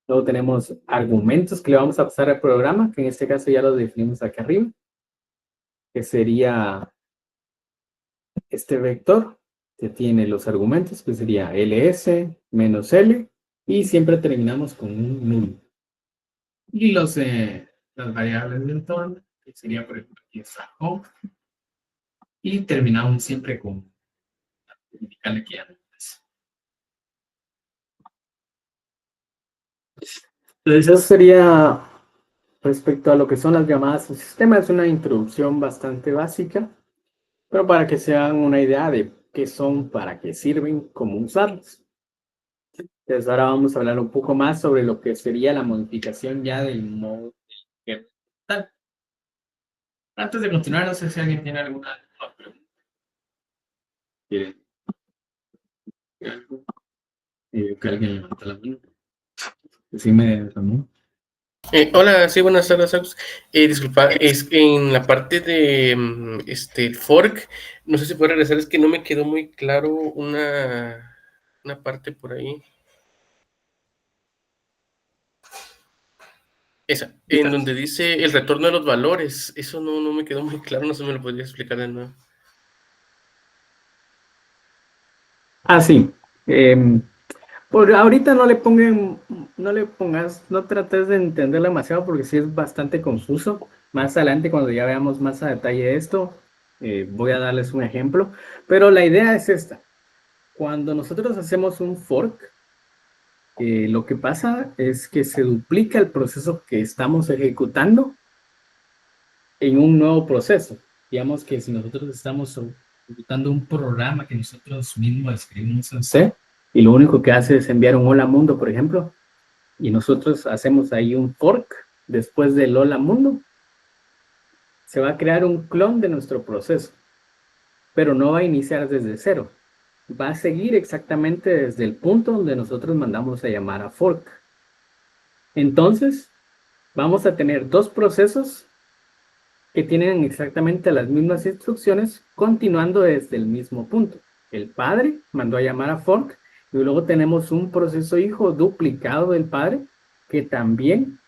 Luego tenemos argumentos que le vamos a pasar al programa, que en este caso ya lo definimos acá arriba, que sería este vector, que tiene los argumentos, que sería ls menos l, y siempre terminamos con un null. Y las variables del entorno, que sería por ejemplo aquí está home, y terminamos siempre con indicarle que ya no es. Entonces, eso sería respecto a lo que son las llamadas al sistema. Es una introducción bastante básica, pero para que se hagan una idea de qué son, para qué sirven, cómo usarlas. Entonces, ahora vamos a hablar un poco más sobre lo que sería la modificación ya del modo del kernel. Antes de continuar, no sé si alguien tiene alguna pregunta. ¿Quiere algo? Que alguien levanta la mano. Decime, Ramón. Hola, sí, buenas tardes, Agus. Disculpa, es que en la parte de el fork, no sé si puedo regresar, es que no me quedó muy claro una parte por ahí. Esa, en donde dice el retorno de los valores, eso no me quedó muy claro, no sé si me lo podría explicar de nuevo. Ah, sí. Por ahorita no trates de entenderlo demasiado porque sí es bastante confuso. Más adelante, cuando ya veamos más a detalle esto, voy a darles un ejemplo. Pero la idea es esta. Cuando nosotros hacemos un fork, lo que pasa es que se duplica el proceso que estamos ejecutando en un nuevo proceso. Digamos que si nosotros estamos ejecutando un programa que nosotros mismos escribimos en C y lo único que hace es enviar un hola mundo, por ejemplo, y nosotros hacemos ahí un fork después del hola mundo, se va a crear un clon de nuestro proceso, pero no va a iniciar desde cero. Va a seguir exactamente desde el punto donde nosotros mandamos a llamar a fork. Entonces, vamos a tener dos procesos que tienen exactamente las mismas instrucciones, continuando desde el mismo punto. El padre mandó a llamar a fork y luego tenemos un proceso hijo duplicado del padre que también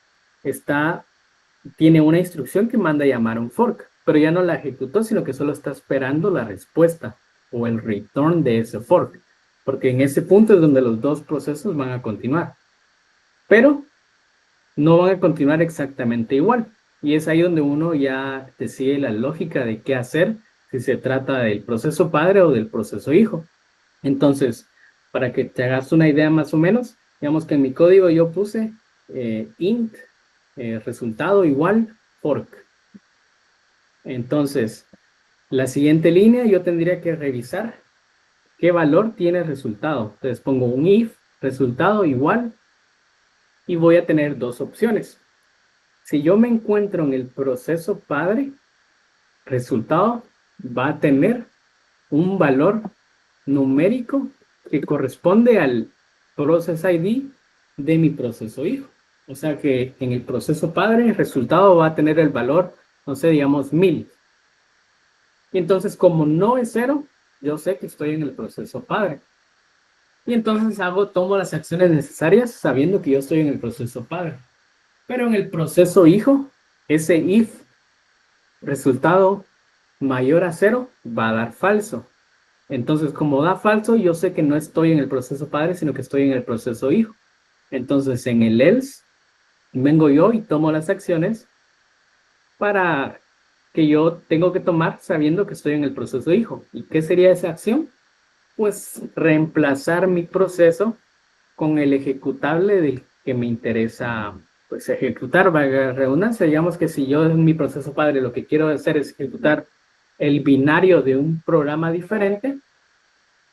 tiene una instrucción que manda a llamar a un fork, pero ya no la ejecutó, sino que solo está esperando la respuesta o el return de ese fork, porque en ese punto es donde los dos procesos van a continuar, pero no van a continuar exactamente igual. Y es ahí donde uno ya decide la lógica de qué hacer, si se trata del proceso padre o del proceso hijo. Entonces, para que te hagas una idea más o menos, digamos que en mi código yo puse int resultado igual fork. Entonces, la siguiente línea yo tendría que revisar qué valor tiene el resultado. Entonces pongo un if resultado igual y voy a tener dos opciones. Si yo me encuentro en el proceso padre, resultado va a tener un valor numérico que corresponde al process ID de mi proceso hijo. O sea que en el proceso padre el resultado va a tener el valor, no sé, digamos 1000. Y entonces como no es cero, yo sé que estoy en el proceso padre. Y entonces tomo las acciones necesarias sabiendo que yo estoy en el proceso padre. Pero en el proceso hijo, ese if resultado mayor a cero va a dar falso. Entonces, como da falso, yo sé que no estoy en el proceso padre, sino que estoy en el proceso hijo. Entonces, en el else, vengo yo y tomo las acciones para que yo tengo que tomar sabiendo que estoy en el proceso hijo. ¿Y qué sería esa acción? Pues reemplazar mi proceso con el ejecutable del que me interesa pues ejecutar, valga la redundancia. Digamos que si yo en mi proceso padre lo que quiero hacer es ejecutar el binario de un programa diferente,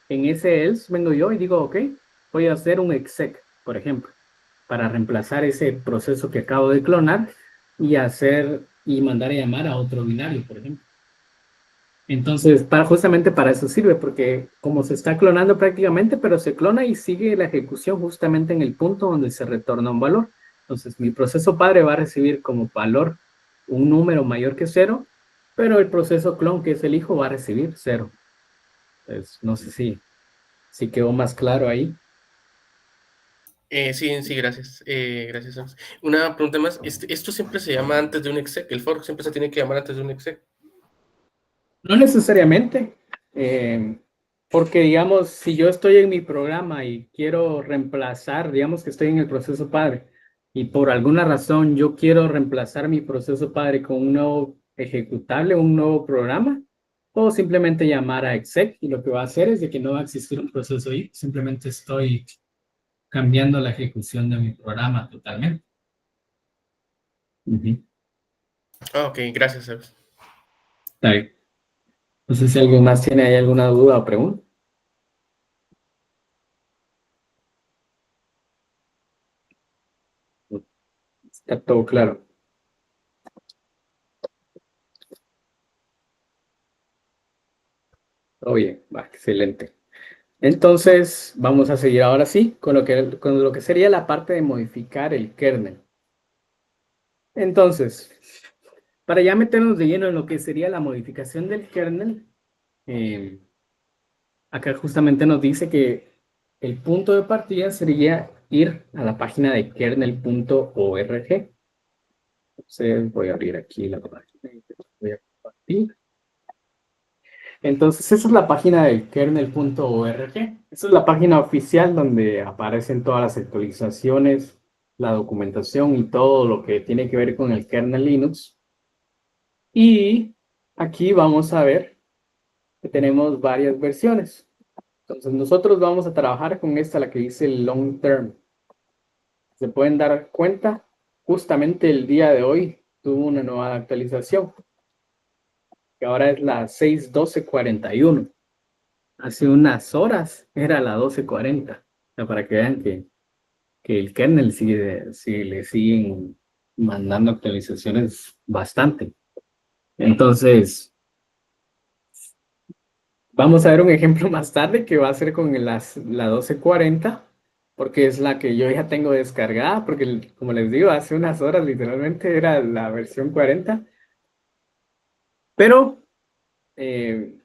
en ese else vengo yo y digo, ok, voy a hacer un exec, por ejemplo, para reemplazar ese proceso que acabo de clonar y mandar a llamar a otro binario, por ejemplo. Entonces, justamente para eso sirve, porque como se está clonando prácticamente, pero se clona y sigue la ejecución justamente en el punto donde se retorna un valor. Entonces, mi proceso padre va a recibir como valor un número mayor que cero, pero el proceso clon, que es el hijo, va a recibir cero. Entonces, no sé si quedó más claro ahí. Sí, gracias. Gracias, Agus. Una pregunta más, ¿esto siempre se llama antes de un exec? ¿El fork siempre se tiene que llamar antes de un exec? No necesariamente, porque digamos, si yo estoy en mi programa y quiero reemplazar, digamos que estoy en el proceso padre y por alguna razón yo quiero reemplazar mi proceso padre con un nuevo ejecutable, un nuevo programa, o simplemente llamar a exec y lo que va a hacer es de que no va a existir un proceso ahí, simplemente estoy cambiando la ejecución de mi programa totalmente. Ujú. Ah, ok, gracias, Sebas. Está bien. No sé si alguien más tiene ahí alguna duda o pregunta. Está todo claro. Todo bien, va, excelente. Entonces, vamos a seguir ahora sí con lo que sería la parte de modificar el kernel. Entonces, para ya meternos de lleno en lo que sería la modificación del kernel, eh, acá justamente nos dice que el punto de partida sería ir a la página de kernel.org. Entonces, voy a abrir aquí la página y voy a compartir. Entonces, esa es la página del kernel.org. Esa es la página oficial donde aparecen todas las actualizaciones, la documentación y todo lo que tiene que ver con el kernel Linux. Y aquí vamos a ver que tenemos varias versiones. Entonces, nosotros vamos a trabajar con esta, la que dice Long Term. Se pueden dar cuenta, justamente el día de hoy tuvo una nueva actualización, que ahora es la 6.12.41. Hace unas horas era la 12.40. O sea, para que vean que el kernel sigue, le siguen mandando actualizaciones bastante. Entonces, vamos a ver un ejemplo más tarde que va a ser con la 12.40, porque es la que yo ya tengo descargada, porque como les digo, hace unas horas literalmente era la versión 40, pero eh,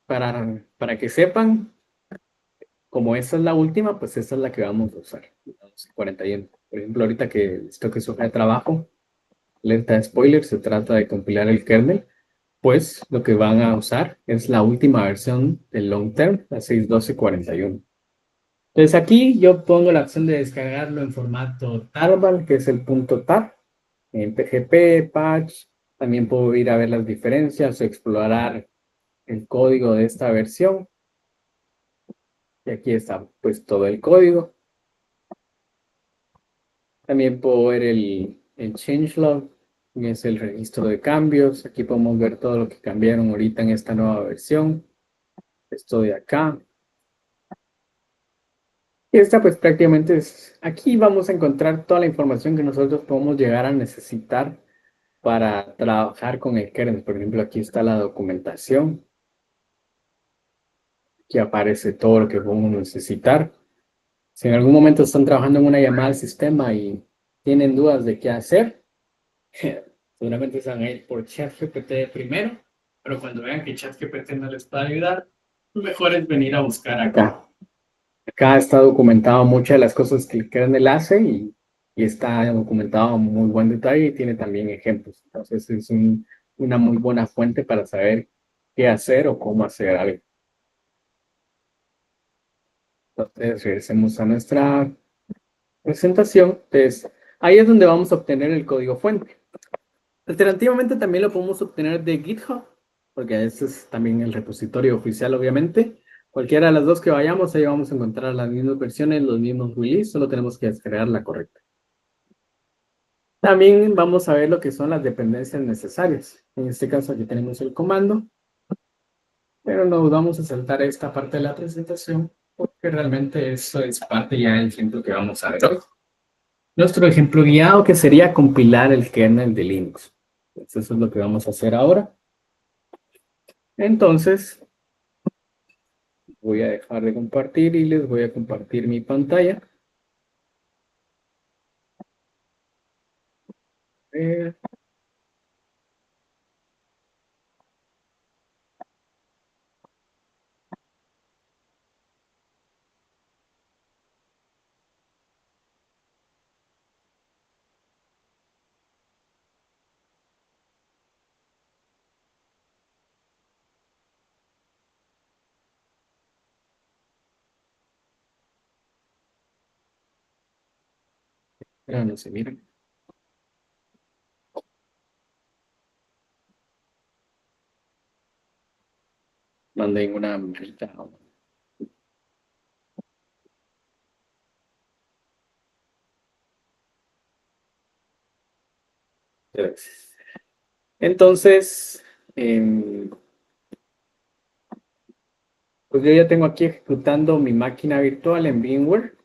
para que sepan, como esta es la última, pues esta es la que vamos a usar, la 12.41. Por ejemplo, ahorita que esto que es hoja de trabajo, alerta de spoiler, se trata de compilar el kernel, pues lo que van a usar es la última versión del long term, la 6.12.41. Entonces aquí yo pongo la opción de descargarlo en formato tarbal, que es el punto tar, en PGP, patch. También puedo ir a ver las diferencias o explorar el código de esta versión. Y aquí está pues todo el código. También puedo ver el changelog, que es el registro de cambios. Aquí podemos ver todo lo que cambiaron ahorita en esta nueva versión. Esto de acá. Y esta pues prácticamente es, aquí vamos a encontrar toda la información que nosotros podemos llegar a necesitar para trabajar con el kernel. Por ejemplo, aquí está la documentación, que aparece todo lo que podemos necesitar. Si en algún momento están trabajando en una llamada al sistema y tienen dudas de qué hacer, seguramente se van a ir por ChatGPT primero, pero cuando vean que ChatGPT no les puede ayudar, lo mejor es venir a buscar acá. Acá está documentado muchas de las cosas que el kernel hace y está documentado a muy buen detalle y tiene también ejemplos. Entonces es una muy buena fuente para saber qué hacer o cómo hacer algo. Entonces regresemos a nuestra presentación. Entonces ahí es donde vamos a obtener el código fuente. Alternativamente también lo podemos obtener de GitHub, porque ese es también el repositorio oficial, obviamente. Cualquiera de las dos que vayamos, ahí vamos a encontrar las mismas versiones, los mismos releases, solo tenemos que descargar la correcta. También vamos a ver lo que son las dependencias necesarias. En este caso aquí tenemos el comando, pero nos vamos a saltar esta parte de la presentación porque realmente eso es parte ya del ejemplo que vamos a ver hoy. Nuestro ejemplo guiado que sería compilar el kernel de Linux. Entonces, eso es lo que vamos a hacer ahora. Entonces, voy a dejar de compartir y les voy a compartir mi pantalla. Eh, no se miren. manden una manita. Gracias. Entonces, pues yo ya tengo aquí ejecutando mi máquina virtual en VMware,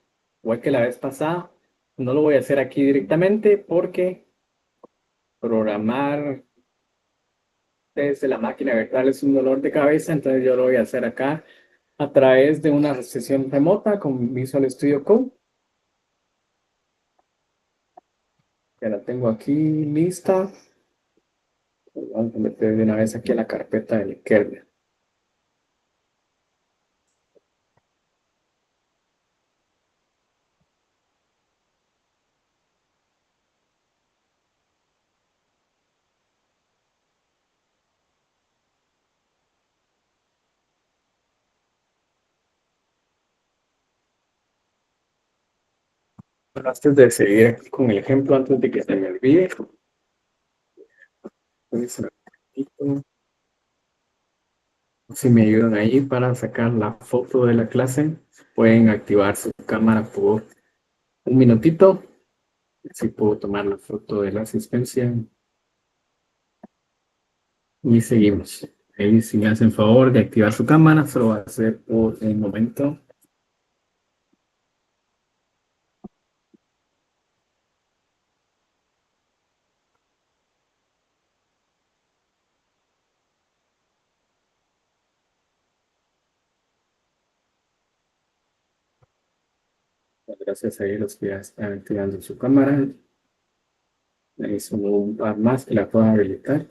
igual que la vez pasada. No lo voy a hacer aquí directamente porque programar desde la máquina virtual es un dolor de cabeza, entonces yo lo voy a hacer acá a través de una sesión remota con Visual Studio Code. Ya la tengo aquí lista. Vamos a meter de una vez aquí a la carpeta del kernel. Antes de seguir aquí con el ejemplo, antes de que se me olvide, si me ayudan ahí para sacar la foto de la clase, pueden activar su cámara por un minutito. Si puedo tomar la foto de la asistencia. Y seguimos. Ahí si me hacen favor de activar su cámara, solo va a hacer por el momento. Gracias a ellos que ya están activando su cámara. Ahí son un par más que la puedo habilitar.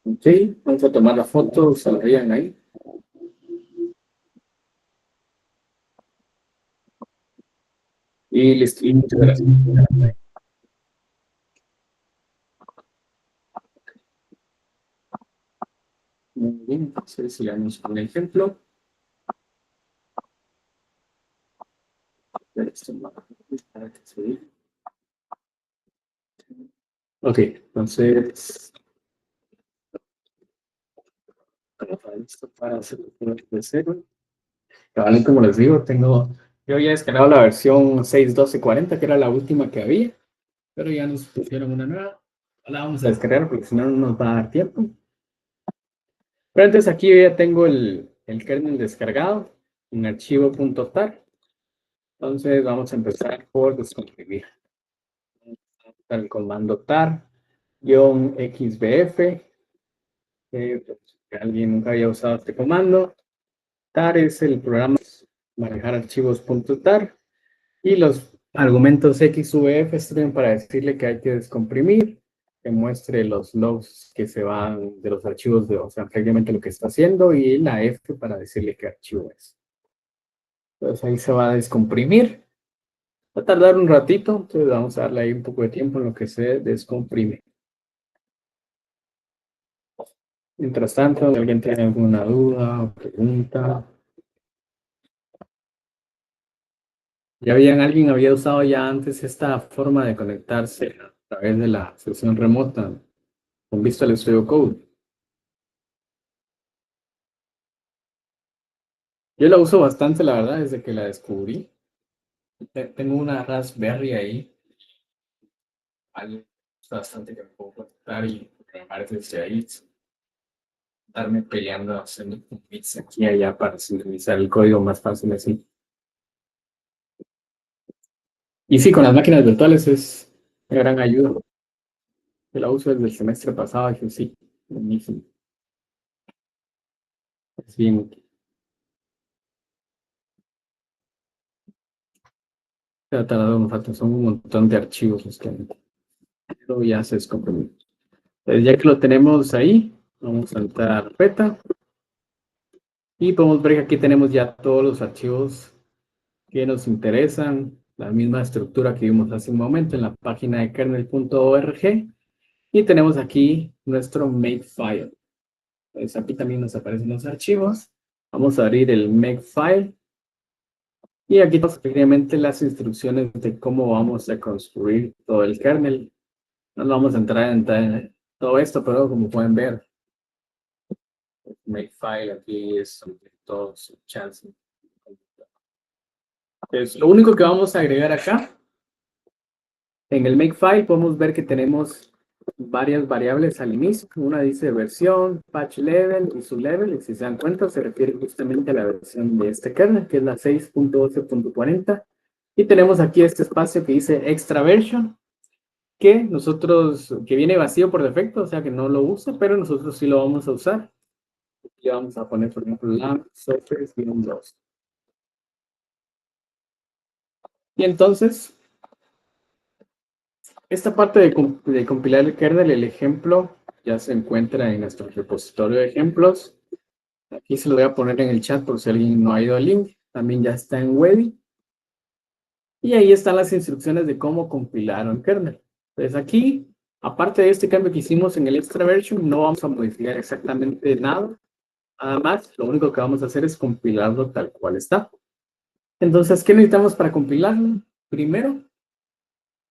Ok, vamos a tomar la foto, se la vean ahí. Y listo. Y muchas gracias. Muy bien, entonces sigamos con el ejemplo. Ok, entonces, listo para hacer de cero. Cabal, como les digo, yo ya he descargado la versión 6.12.40, que era la última que había, pero ya nos pusieron una nueva. La vamos a descargar porque si no, no nos va a dar tiempo. Pero antes aquí yo ya tengo el kernel descargado, un archivo .tar. Entonces vamos a empezar por descomprimir. El comando tar-xbf. Que alguien nunca había usado este comando. Tar es el programa para manejar archivos .tar y los argumentos xvf sirven para decirle que hay que descomprimir, que muestre los logs que se van de los archivos, o sea, prácticamente lo que está haciendo, y la F para decirle qué archivo es. Entonces ahí se va a descomprimir. Va a tardar un ratito, entonces vamos a darle ahí un poco de tiempo en lo que se descomprime. Mientras tanto, ¿alguien tiene alguna duda o pregunta? Alguien había usado ya antes esta forma de conectarse a través de la sesión remota con Visual Studio Code. Yo la uso bastante, la verdad, desde que la descubrí. Tengo una Raspberry ahí, algo bastante que me puedo conectar y programar desde ahí. Estarme peleando, haciendo bits aquí y allá para sincronizar el código más fácil así. Y sí, con las máquinas virtuales es una gran ayuda. Yo la uso desde el semestre pasado y sí, buenísimo. Es bien útil. Se ha tardado un rato, son un montón de archivos los que pero ya se descomprimió. Entonces, ya que lo tenemos ahí, vamos a entrar a carpeta y podemos ver que aquí tenemos ya todos los archivos que nos interesan, la misma estructura que vimos hace un momento en la página de kernel.org y tenemos aquí nuestro makefile. Entonces aquí también nos aparecen los archivos Vamos a abrir el Makefile. Y aquí tenemos prácticamente las instrucciones de cómo vamos a construir todo el kernel. No vamos a entrar en todo esto, pero como pueden ver, Makefile aquí es todo su chance. Entonces, lo único que vamos a agregar acá, en el Makefile podemos ver que tenemos varias variables al inicio. Una dice versión, patch level y su level. Y si se dan cuenta, se refiere justamente a la versión de este kernel, que es la 6.12.40. Y tenemos aquí este espacio que dice extra version, que viene vacío por defecto, o sea que no lo usa, pero nosotros sí lo vamos a usar. Le vamos a poner, por ejemplo, lamp software-2. Y entonces, esta parte de compilar el kernel, el ejemplo, ya se encuentra en nuestro repositorio de ejemplos. Aquí se lo voy a poner en el chat por si alguien no ha ido al link. También ya está en Webby. Y ahí están las instrucciones de cómo compilar el kernel. Entonces aquí, aparte de este cambio que hicimos en el extra version, no vamos a modificar exactamente nada. Nada más, lo único que vamos a hacer es compilarlo tal cual está. Entonces, ¿qué necesitamos para compilarlo? Primero,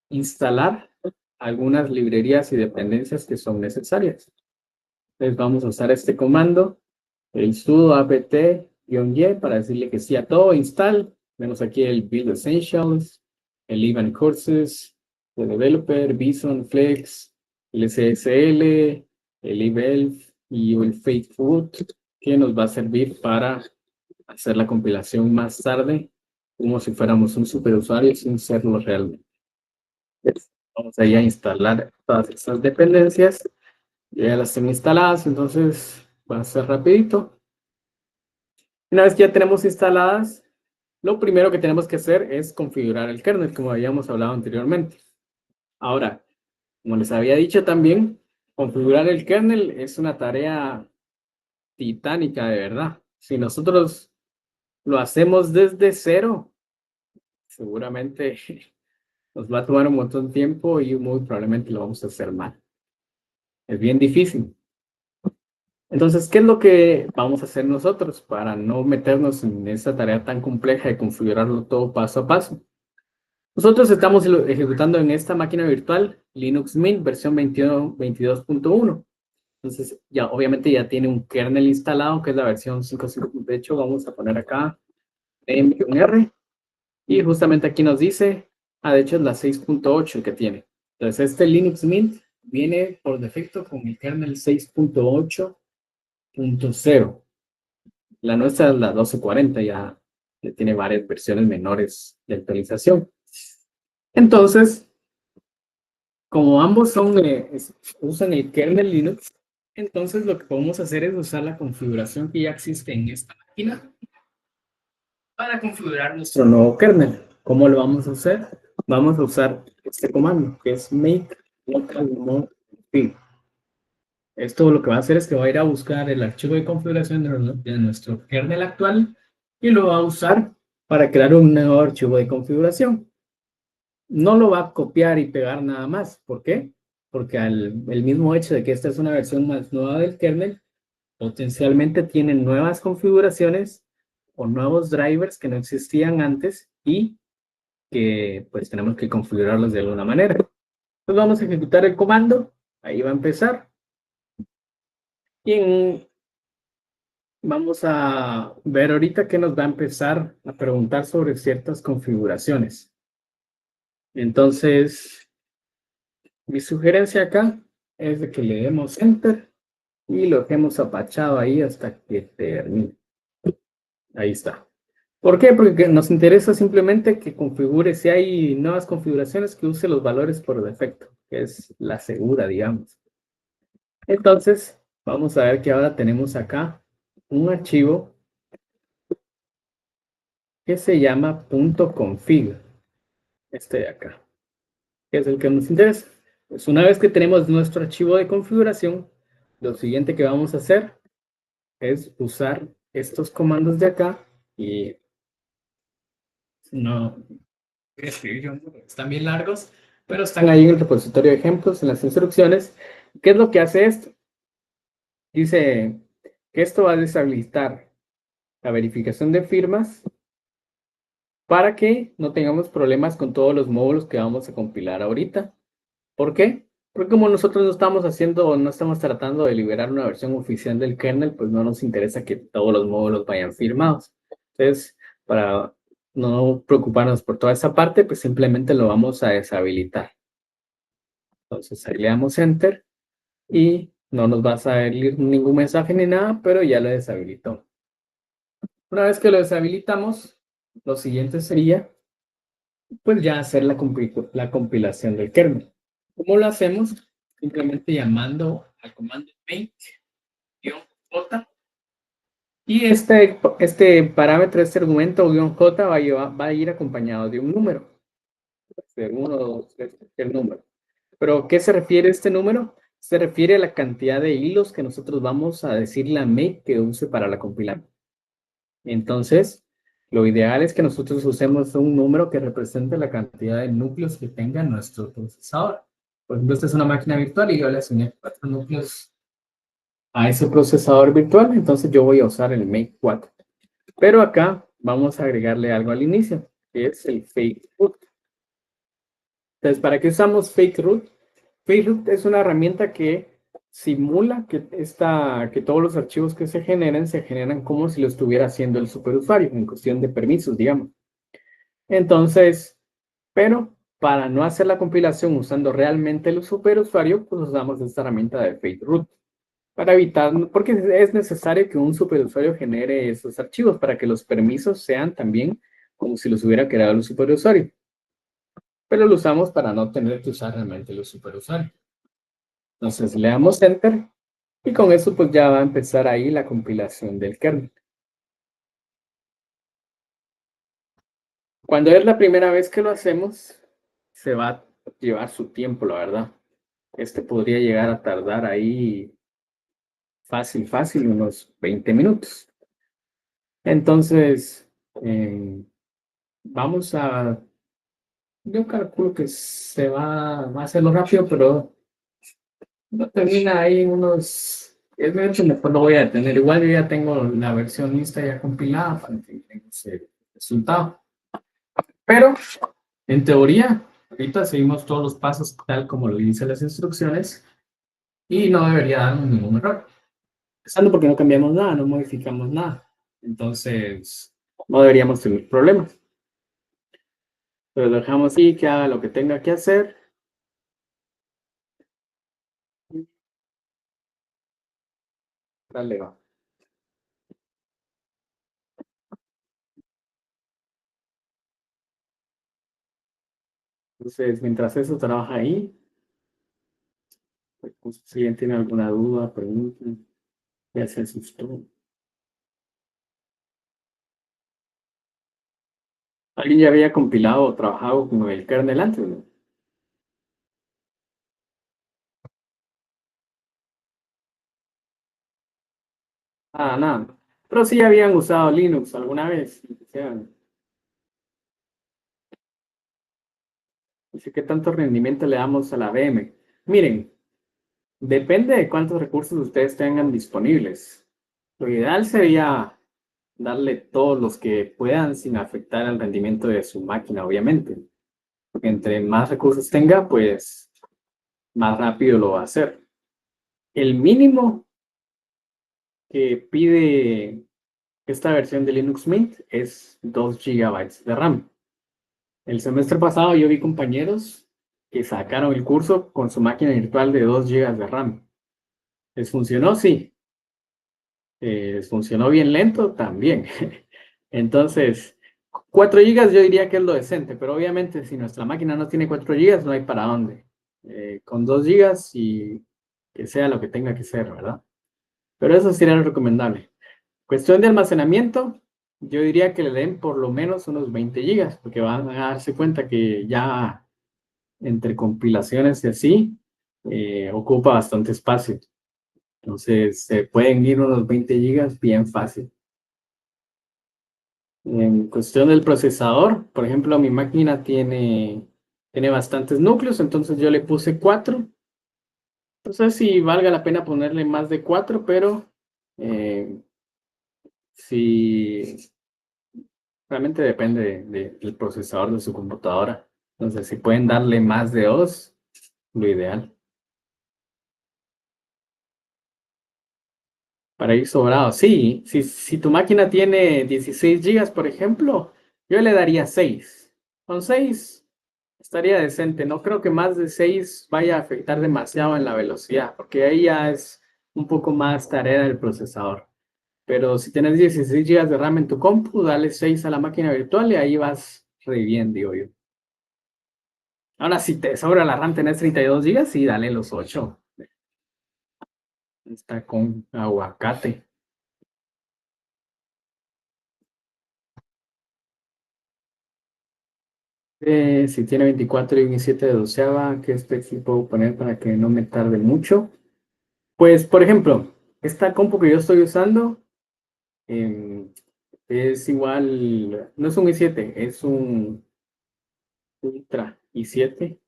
instalar algunas librerías y dependencias que son necesarias. Entonces vamos a usar este comando, el sudo apt-y para decirle que sí a todo, install. Tenemos aquí el build essentials, el event courses, el developer, Bison, Flex, el SSL, el evalve y el faithful, que nos va a servir para hacer la compilación más tarde, como si fuéramos un superusuario sin serlo realmente. Vamos a ir a instalar todas estas dependencias. Ya las tengo instaladas, entonces va a ser rapidito. Una vez que ya tenemos instaladas, lo primero que tenemos que hacer es configurar el kernel, como habíamos hablado anteriormente. Ahora, como les había dicho también, configurar el kernel es una tarea titánica de verdad. Si nosotros lo hacemos desde cero, seguramente nos va a tomar un montón de tiempo y muy probablemente lo vamos a hacer mal. Es bien difícil. Entonces, ¿qué es lo que vamos a hacer nosotros para no meternos en esa tarea tan compleja de configurarlo todo paso a paso? Nosotros estamos ejecutando en esta máquina virtual Linux Mint versión 22.1. Entonces, ya obviamente ya tiene un kernel instalado, que es la versión 5.5. De hecho, vamos a poner acá -R. Y justamente aquí nos dice, de hecho es la 6.8 que tiene. Entonces, este Linux Mint viene por defecto con el kernel 6.8.0. La nuestra es la 12.40, ya tiene varias versiones menores de actualización. Entonces, como ambos usan el kernel Linux, entonces lo que podemos hacer es usar la configuración que ya existe en esta máquina para configurar nuestro nuevo kernel. ¿Cómo lo vamos a hacer? Vamos a usar este comando, que es make local config. Esto lo que va a hacer es que va a ir a buscar el archivo de configuración de nuestro kernel actual y lo va a usar para crear un nuevo archivo de configuración. No lo va a copiar y pegar nada más. ¿Por qué? Porque el mismo hecho de que esta es una versión más nueva del kernel, potencialmente tiene nuevas configuraciones o nuevos drivers que no existían antes y que pues tenemos que configurarlos de alguna manera. Entonces vamos a ejecutar el comando. Ahí va a empezar. Y vamos a ver ahorita que nos va a empezar a preguntar sobre ciertas configuraciones. Entonces, mi sugerencia acá es de que le demos Enter y lo dejemos apachado ahí hasta que termine. Ahí está. ¿Por qué? Porque nos interesa simplemente que configure, si hay nuevas configuraciones, que use los valores por defecto, que es la segura, digamos. Entonces, vamos a ver que ahora tenemos acá un archivo que se llama .config, este de acá, que es el que nos interesa. Pues una vez que tenemos nuestro archivo de configuración, lo siguiente que vamos a hacer es usar estos comandos de acá y no voy a escribir yo, porque están bien largos, pero están ahí en el repositorio de ejemplos, en las instrucciones. ¿Qué es lo que hace esto? Dice que esto va a deshabilitar la verificación de firmas para que no tengamos problemas con todos los módulos que vamos a compilar ahorita. ¿Por qué? Porque como nosotros no estamos haciendo, no estamos tratando de liberar una versión oficial del kernel, pues no nos interesa que todos los módulos vayan firmados. Entonces, para no preocuparnos por toda esa parte, pues simplemente lo vamos a deshabilitar. Entonces ahí le damos Enter y no nos va a salir ningún mensaje ni nada, pero ya lo deshabilitó. Una vez que lo deshabilitamos, lo siguiente sería, pues ya hacer la compilación del kernel. ¿Cómo lo hacemos? Simplemente llamando al comando make-j y este parámetro, este argumento "-j" va a ir acompañado de un número. Puede ser 1, 2, 3, el número. ¿Pero qué se refiere este número? Se refiere a la cantidad de hilos que nosotros vamos a decirle a make que use para la compilación. Entonces, lo ideal es que nosotros usemos un número que represente la cantidad de núcleos que tenga nuestro procesador. Por ejemplo, esta es una máquina virtual y yo le asigné 4 núcleos a ese procesador virtual, entonces yo voy a usar el make 4. Pero acá vamos a agregarle algo al inicio, que es el fake root. Entonces, ¿para qué usamos fake root? Fake root es una herramienta que simula que todos los archivos que se generan como si lo estuviera haciendo el superusuario, en cuestión de permisos, digamos. Entonces, pero para no hacer la compilación usando realmente el superusuario, pues usamos esta herramienta de fake root. Para evitar, porque es necesario que un superusuario genere esos archivos para que los permisos sean también como si los hubiera creado el superusuario. Pero lo usamos para no tener que usar realmente los superusuarios. Entonces le damos Enter y con eso pues ya va a empezar ahí la compilación del kernel. Cuando es la primera vez que lo hacemos, se va a llevar su tiempo, la verdad. Este podría llegar a tardar ahí fácil, unos 20 minutos. Entonces, vamos a... Yo calculo que va a hacerlo rápido, pero no termina ahí en unos 10 minutos, después lo voy a detener. Igual yo ya tengo la versión lista ya compilada para que tenga ese resultado. Pero, en teoría, ahorita seguimos todos los pasos tal como lo dicen las instrucciones y no debería darnos ningún error. Empezando porque no cambiamos nada, no modificamos nada. Entonces, no deberíamos tener problemas. Pero lo dejamos así, que haga lo que tenga que hacer. Dale, va. Entonces, mientras eso trabaja ahí, pues, si alguien tiene alguna duda, pregunten. Ya se asustó. ¿Alguien ya había compilado o trabajado con el kernel antes, no? Ah, nada. Pero sí habían usado Linux alguna vez. O sea, dice, ¿qué tanto rendimiento le damos a la VM? Miren, depende de cuántos recursos ustedes tengan disponibles. Lo ideal sería darle todos los que puedan sin afectar el rendimiento de su máquina, obviamente. Porque entre más recursos tenga, pues más rápido lo va a hacer. El mínimo que pide esta versión de Linux Mint es 2 GB de RAM. El semestre pasado yo vi compañeros que sacaron el curso con su máquina virtual de 2 GB de RAM. ¿Les funcionó? Sí. ¿Les funcionó bien lento? También. Entonces, 4 GB yo diría que es lo decente, pero obviamente si nuestra máquina no tiene 4 GB no hay para dónde. Con 2 GB y que sea lo que tenga que ser, ¿verdad? Pero eso sería lo recomendable. Cuestión de almacenamiento, yo diría que le den por lo menos unos 20 gigas, porque van a darse cuenta que ya entre compilaciones y así, ocupa bastante espacio. Entonces, se pueden ir unos 20 gigas bien fácil. En cuestión del procesador, por ejemplo, mi máquina tiene bastantes núcleos, entonces yo le puse 4. No sé si valga la pena ponerle más de 4, pero si realmente depende del procesador de su computadora. Entonces, si pueden darle más de 2, lo ideal. Para ir sobrado, sí. Si tu máquina tiene 16 gigas, por ejemplo, yo le daría 6. Con 6 estaría decente. No creo que más de 6 vaya a afectar demasiado en la velocidad, porque ahí ya es un poco más tarea del procesador. Pero si tienes 16 gigas de RAM en tu compu, dale 6 a la máquina virtual y ahí vas re bien, digo yo. Ahora, si te sobra la RAM, tenés 32 gigas, sí, dale los 8. Está con aguacate. Si tiene 24 y un i7 de doceava, ¿qué specs le puedo poner para que no me tarde mucho? Pues, por ejemplo, esta compu que yo estoy usando em, es igual, no es un i7, es un Ultra i7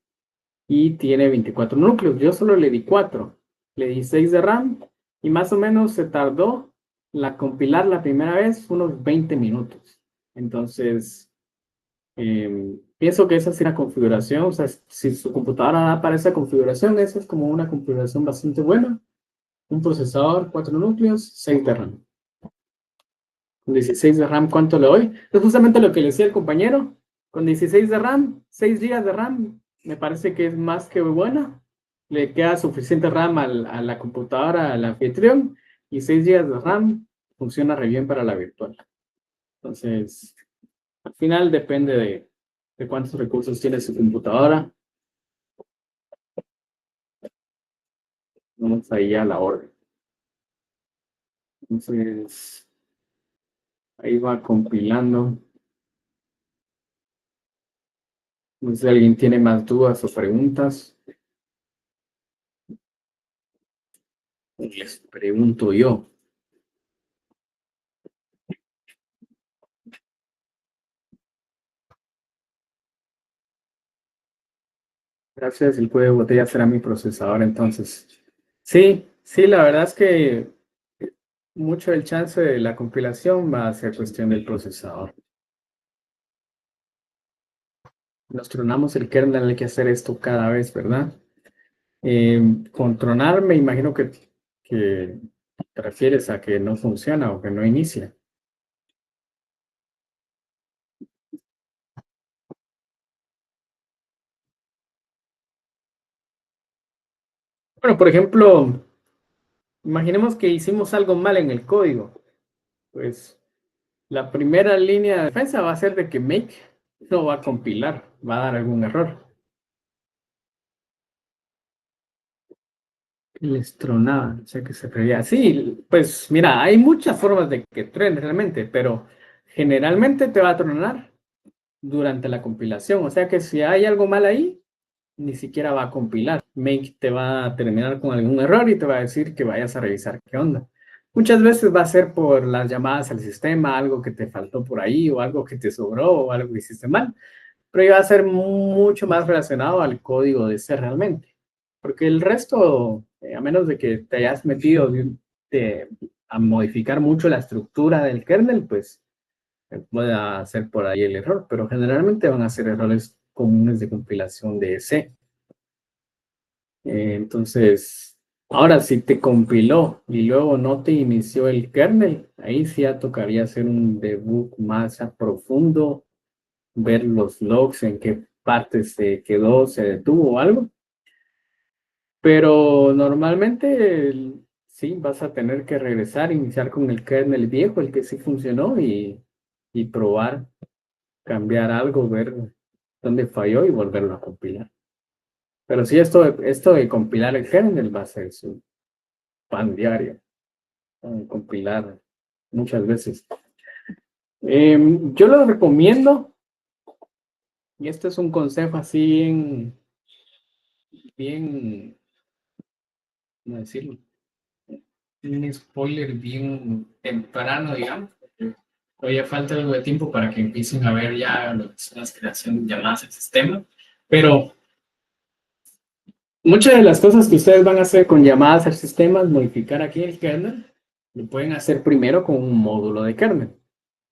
y tiene 24 núcleos. Yo solo le di 4, le di 6 de RAM y más o menos se tardó compilar la primera vez unos 20 minutos. Entonces, pienso que esa es la configuración. O sea, si su computadora da para esa configuración, esa es como una configuración bastante buena. Un procesador, 4 núcleos, 6 de RAM. Con 16 de RAM, ¿cuánto le doy? Es justamente lo que le decía el compañero. Con 16 de RAM, 6 GB de RAM, me parece que es más que buena. Le queda suficiente RAM a la computadora, al anfitrión, y 6 GB de RAM funciona re bien para la virtual. Entonces, al final depende de cuántos recursos tiene su computadora. Vamos ahí a la orden. Entonces, ahí va compilando. No sé si alguien tiene más dudas o preguntas. Les pregunto yo. Gracias, el cuello de botella será mi procesador, entonces. Sí, sí, la verdad es que mucho del chance de la compilación va a ser cuestión del procesador. Nos tronamos el kernel, hay que hacer esto cada vez, ¿verdad? Con tronar me imagino que te refieres a que no funciona o que no inicia. Bueno, por ejemplo, imaginemos que hicimos algo mal en el código. Pues la primera línea de defensa va a ser de que make no va a compilar, va a dar algún error. Les tronaba, o sea que se reía. Sí, pues mira, hay muchas formas de que truene realmente, pero generalmente te va a tronar durante la compilación. O sea que si hay algo mal ahí, ni siquiera va a compilar. Make te va a terminar con algún error y te va a decir que vayas a revisar qué onda. Muchas veces va a ser por las llamadas al sistema, algo que te faltó por ahí, o algo que te sobró, o algo que hiciste mal, pero iba a ser mucho más relacionado al código de C realmente. Porque el resto, a menos de que te hayas metido a modificar mucho la estructura del kernel, pues puede hacer por ahí el error, pero generalmente van a ser errores comunes de compilación de C. Entonces, ahora si te compiló y luego no te inició el kernel, ahí sí ya tocaría hacer un debug más a profundo, ver los logs, en qué parte se quedó, se detuvo o algo. Pero normalmente sí, vas a tener que regresar, iniciar con el kernel viejo, el que sí funcionó, y probar, cambiar algo, ver dónde falló y volverlo a compilar. Pero sí, esto de compilar el kernel va a ser su pan diario, compilar muchas veces. Yo lo recomiendo, y este es un consejo así bien, ¿cómo decirlo? Un spoiler bien temprano, digamos. Todavía falta algo de tiempo para que empiecen a ver ya lo que son las creaciones llamadas al sistema. Pero muchas de las cosas que ustedes van a hacer con llamadas al sistema es modificar aquí el kernel Lo pueden hacer primero con un módulo de kernel.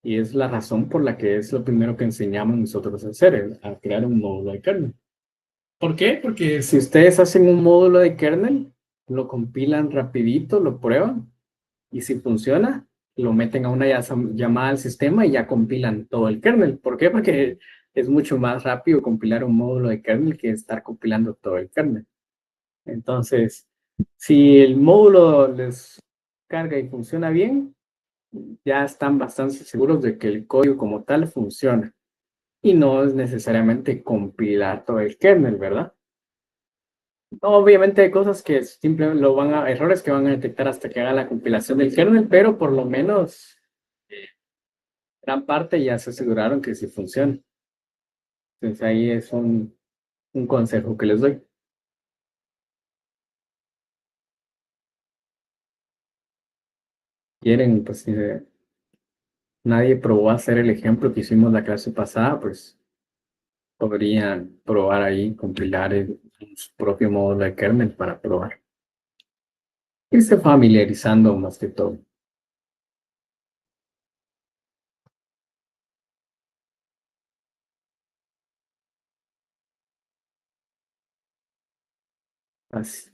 Y es la razón por la que es lo primero que enseñamos nosotros a hacer, a crear un módulo de kernel. ¿Por qué? Porque si ustedes hacen un módulo de kernel, lo compilan rapidito, lo prueban, y si funciona, lo meten a una llamada al sistema y ya compilan todo el kernel. ¿Por qué? Porque es mucho más rápido compilar un módulo de kernel que estar compilando todo el kernel. Entonces, si el módulo les carga y funciona bien, ya están bastante seguros de que el código como tal funciona. Y no es necesariamente compilar todo el kernel, ¿verdad? Obviamente hay cosas que simplemente errores que van a detectar hasta que haga la compilación del kernel, pero por lo menos gran parte ya se aseguraron que sí funciona. Entonces ahí es un consejo que les doy. Quieren, pues si nadie probó hacer el ejemplo que hicimos la clase pasada, pues podrían probar ahí, compilar su propio módulo de kernel para probar. Irse familiarizando más que todo. Así.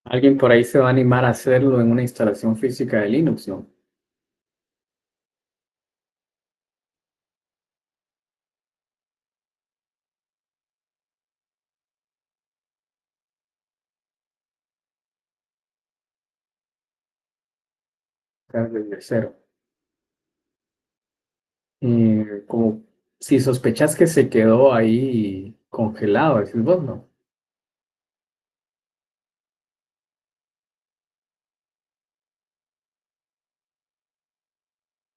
Alguien por ahí se va a animar a hacerlo en una instalación física de Linux, ¿no? Desde cero. Como si sospechas que se quedó ahí congelado, decís vos, ¿no?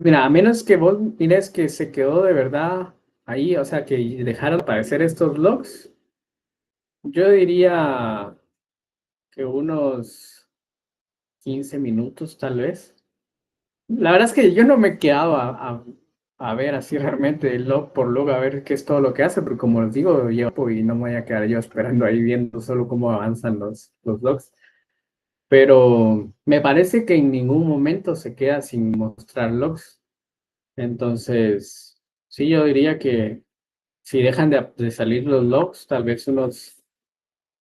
Mira, a menos que vos mires que se quedó de verdad ahí, o sea, que dejaron de aparecer estos logs, yo diría que unos 15 minutos tal vez. La verdad es que yo no me quedaba a ver así realmente log por log, a ver qué es todo lo que hace, porque como les digo, yo y no me voy a quedar yo esperando ahí viendo solo cómo avanzan los logs. Pero me parece que en ningún momento se queda sin mostrar logs. Entonces, sí, yo diría que si dejan de salir los logs, tal vez unos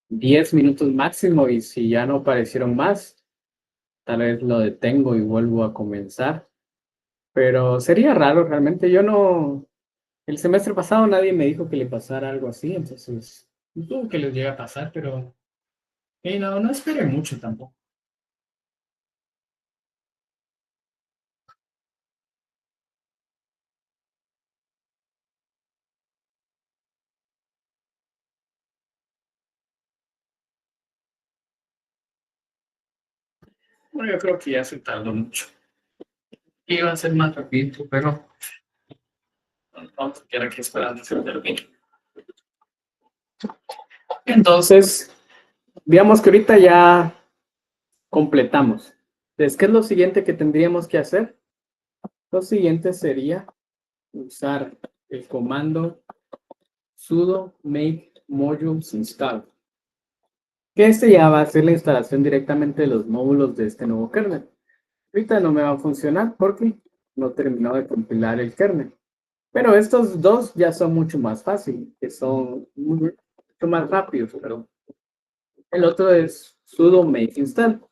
10 minutos máximo, y si ya no aparecieron más, tal vez lo detengo y vuelvo a comenzar. Pero sería raro, realmente. Yo no, el semestre pasado nadie me dijo que le pasara algo así, entonces dudo que les llegue a pasar, pero no, no espere mucho tampoco. Bueno, yo creo que ya se tardó mucho. Iba a ser más rápido, pero vamos a quedar aquí esperando que se termine. Entonces, digamos que ahorita ya completamos. Entonces, ¿qué es lo siguiente que tendríamos que hacer? Lo siguiente sería usar el comando sudo make modules install, que este ya va a hacer la instalación directamente de los módulos de este nuevo kernel. Ahorita no me va a funcionar porque no terminó de compilar el kernel. Pero estos dos ya son mucho más fáciles, que son mucho más rápidos, pero el otro es sudo make install,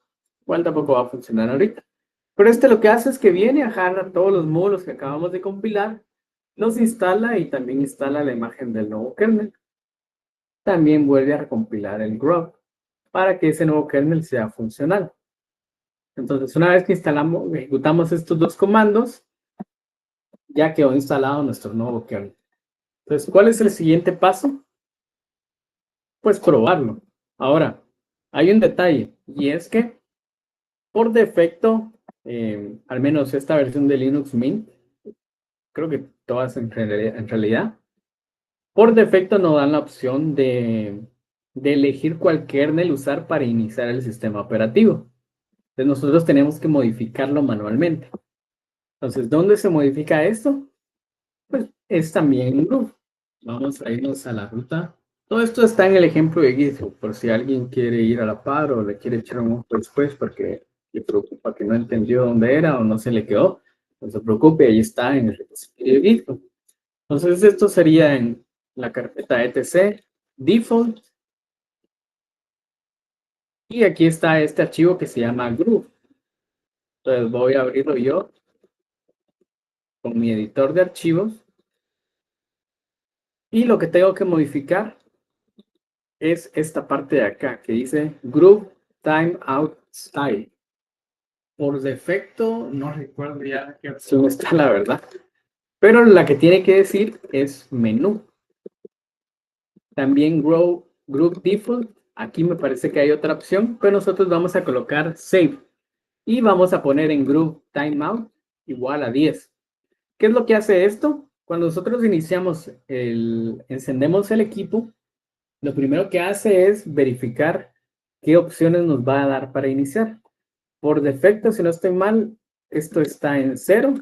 cual tampoco va a funcionar ahorita. Pero este lo que hace es que viene a jalar todos los módulos que acabamos de compilar, los instala y también instala la imagen del nuevo kernel. También vuelve a recompilar el grub para que ese nuevo kernel sea funcional. Entonces, una vez que instalamos, ejecutamos estos dos comandos, ya quedó instalado nuestro nuevo kernel. Entonces, ¿cuál es el siguiente paso? Pues probarlo. Ahora, hay un detalle, y es que por defecto, al menos esta versión de Linux Mint, creo que todas en realidad, por defecto nos dan la opción de elegir cuál kernel usar para iniciar el sistema operativo. Entonces nosotros tenemos que modificarlo manualmente. Entonces, ¿dónde se modifica esto? Pues es también en Groove. Vamos a irnos a la ruta. Todo esto está en el ejemplo de GitHub, por si alguien quiere ir a la par o le quiere echar un ojo después porque le preocupa que no entendió dónde era o no se le quedó. No se preocupe, ahí está en el repositorio de GitHub. Entonces, esto sería en la carpeta etc default. Y aquí está este archivo que se llama groove. Entonces, voy a abrirlo yo con mi editor de archivos. Y lo que tengo que modificar es esta parte de acá que dice Group Timeout Style. Por defecto, no recuerdo ya qué opción está, la verdad. Pero la que tiene que decir es menú. También Group Default. Aquí me parece que hay otra opción, pero nosotros vamos a colocar Save. Y vamos a poner en Group Timeout igual a 10. ¿Qué es lo que hace esto? Cuando nosotros encendemos el equipo, lo primero que hace es verificar qué opciones nos va a dar para iniciar. Por defecto, si no estoy mal, esto está en 0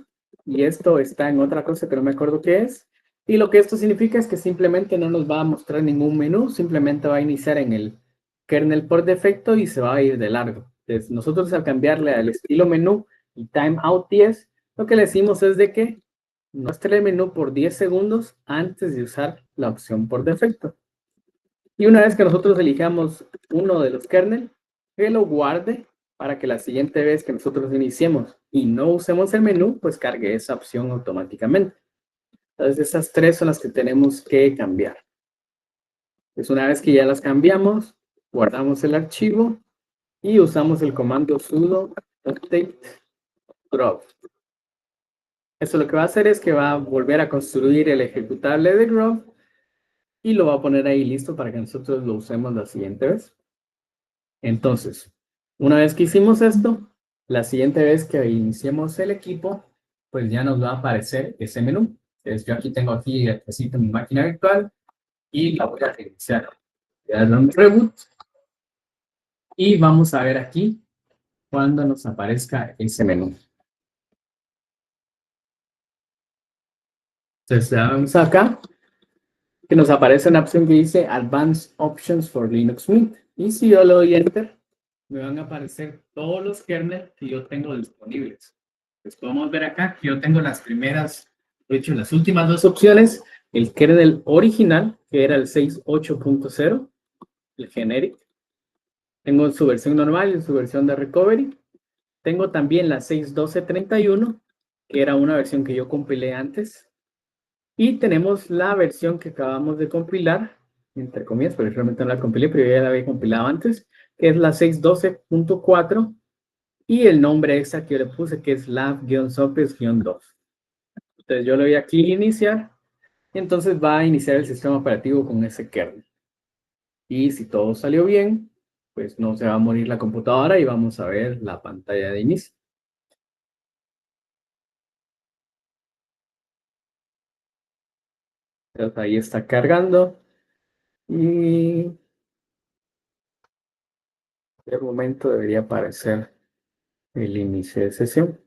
y esto está en otra cosa que no me acuerdo qué es. Y lo que esto significa es que simplemente no nos va a mostrar ningún menú, simplemente va a iniciar en el kernel por defecto y se va a ir de largo. Entonces, nosotros al cambiarle al estilo menú y timeout 10, lo que le decimos es de que muestre el menú por 10 segundos antes de usar la opción por defecto. Y una vez que nosotros elijamos uno de los kernel, que lo guarde para que la siguiente vez que nosotros iniciemos y no usemos el menú, pues cargue esa opción automáticamente. Entonces, esas tres son las que tenemos que cambiar. Pues una vez que ya las cambiamos, guardamos el archivo y usamos el comando sudo update grub. Eso lo que va a hacer es que va a volver a construir el ejecutable de grub y lo va a poner ahí listo para que nosotros lo usemos la siguiente vez. Entonces, una vez que hicimos esto, la siguiente vez que iniciemos el equipo, pues ya nos va a aparecer ese menú. Entonces, yo aquí tengo aquí mi máquina virtual y la voy a reiniciar. Voy a darle un reboot y vamos a ver aquí cuando nos aparezca ese menú. Entonces, vamos acá, que nos aparece una opción que dice Advanced Options for Linux Mint. Y si yo le doy Enter, me van a aparecer todos los kernels que yo tengo disponibles. Pues podemos ver acá que yo tengo las primeras, de hecho, las últimas dos opciones, el kernel original, que era el 6.8.0, el generic. Tengo su versión normal y su versión de recovery. Tengo también la 6.12.31, que era una versión que yo compilé antes. Y tenemos la versión que acabamos de compilar, entre comillas, porque realmente no la compilé, pero ya la había compilado antes, que es la 6.12.4 y el nombre extra que yo le puse, que es lab-sopes-2. Entonces yo le doy aquí iniciar y entonces va a iniciar el sistema operativo con ese kernel. Y si todo salió bien, pues no se va a morir la computadora y vamos a ver la pantalla de inicio. Entonces ahí está cargando y de momento debería aparecer el inicio de sesión.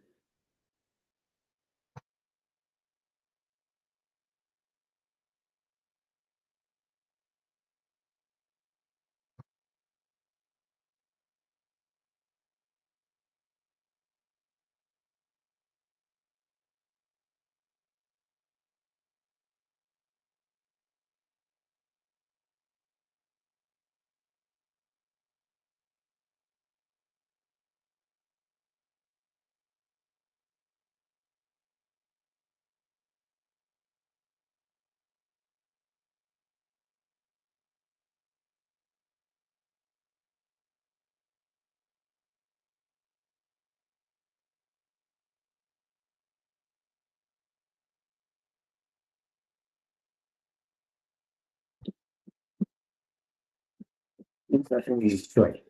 Entonces, inicio ahí.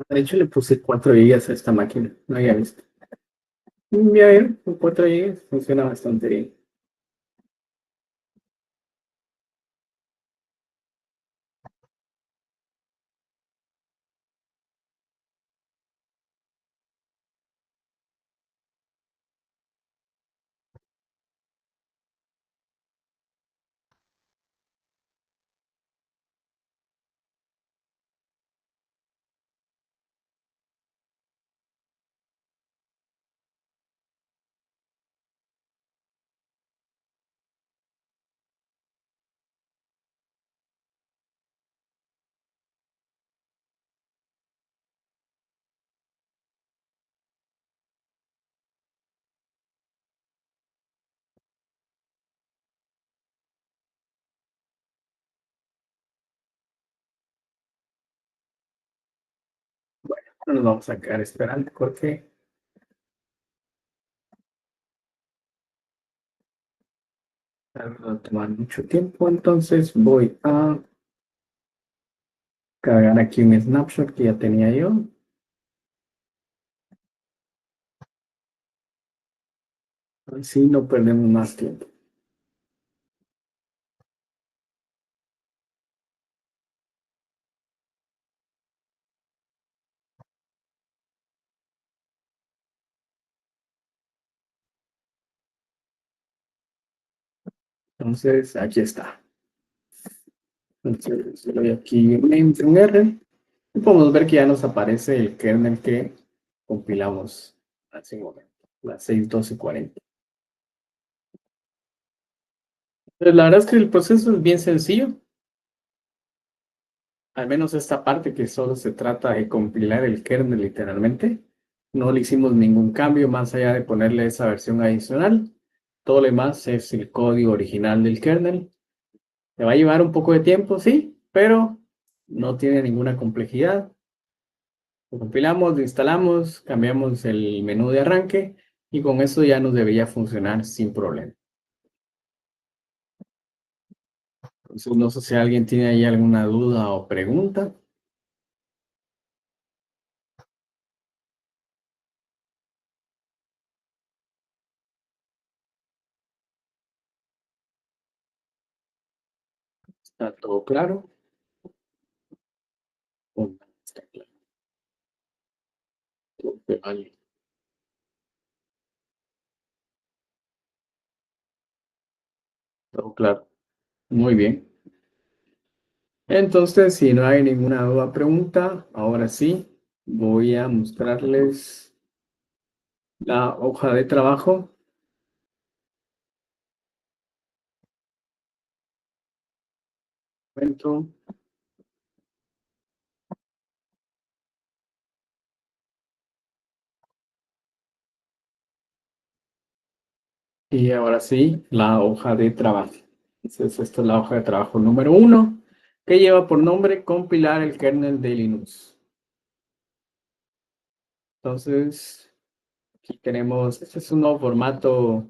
De hecho, le puse 4 gigas a esta máquina. No había visto. Bien, con 4 gigas funciona bastante bien. No nos vamos a quedar esperando porque va a tomar mucho tiempo. Entonces voy a cargar aquí un snapshot que ya tenía yo. Así no perdemos más tiempo. Entonces, aquí está. Entonces, le doy aquí en R y podemos ver que ya nos aparece el kernel que compilamos hace un momento, las 6:12:40. Pues la verdad es que el proceso es bien sencillo, al menos esta parte que solo se trata de compilar el kernel literalmente. No le hicimos ningún cambio más allá de ponerle esa versión adicional. Todo lo demás es el código original del kernel. Le va a llevar un poco de tiempo, sí, pero no tiene ninguna complejidad. Lo compilamos, lo instalamos, cambiamos el menú de arranque y con eso ya nos debería funcionar sin problema. Entonces, no sé si alguien tiene ahí alguna duda o pregunta. ¿Está todo claro? ¿O no está claro? Vale, todo claro. Muy bien. Entonces, si no hay ninguna duda o pregunta, ahora sí voy a mostrarles la hoja de trabajo. Momento. Y ahora sí, la hoja de trabajo. Entonces, esta es la hoja de trabajo número 1, que lleva por nombre compilar el kernel de Linux. Entonces, aquí tenemos, este es un nuevo formato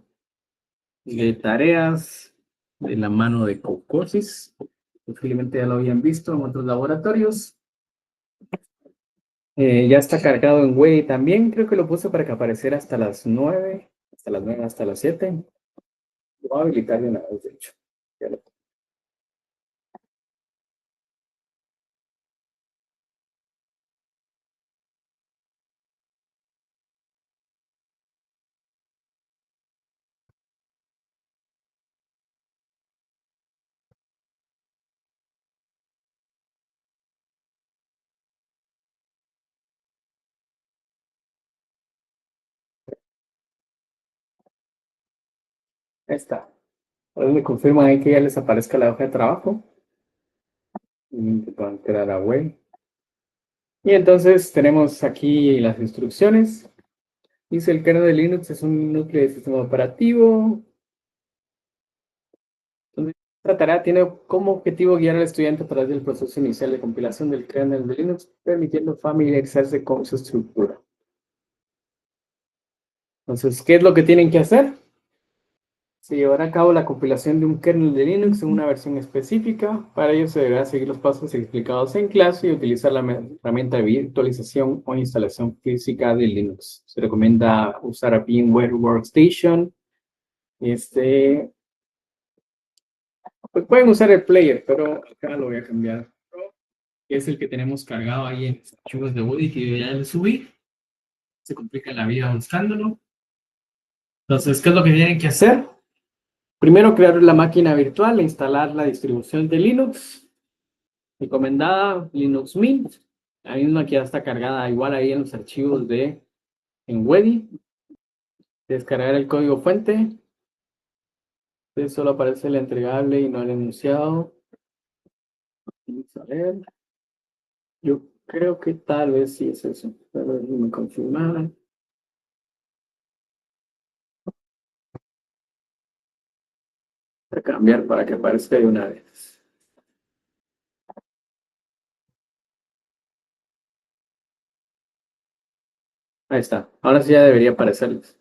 de tareas de la mano de Cocosis. Posiblemente ya lo habían visto en otros laboratorios. Ya está cargado en Way también. Creo que lo puse para que apareciera hasta las 9, hasta las 7. Lo voy a habilitar de una vez, de hecho. Ya lo- Ahí está. Ahora me confirman ahí que ya les aparezca la hoja de trabajo. Y que puedan entrar a Way. Y entonces tenemos aquí las instrucciones. Dice el kernel de Linux es un núcleo de sistema operativo. Entonces, esta tarea tiene como objetivo guiar al estudiante a través del proceso inicial de compilación del kernel de Linux, permitiendo familiarizarse con su estructura. Entonces, ¿qué es lo que tienen que hacer? se llevará a cabo la compilación de un kernel de Linux en una versión específica. Para ello se deberá seguir los pasos explicados en clase y utilizar la herramienta de virtualización o instalación física de Linux. Se recomienda usar a VMware Workstation. Pues pueden usar el player, pero acá lo voy a cambiar. Es el que tenemos cargado ahí en los archivos de Woody que yo ya le subí. Se complica la vida buscándolo. Entonces, ¿qué es lo que tienen que hacer? Primero, crear la máquina virtual e instalar la distribución de Linux. Recomendada Linux Mint. La misma que ya está cargada igual ahí en los archivos en Wedi. Descargar el código fuente. Entonces solo aparece el entregable y no el enunciado. Vamos a ver. Yo creo que tal vez sí es eso. Pero me confirmaron. Voy a cambiar para que aparezca de una vez. Ahí está. Ahora sí ya debería aparecerles.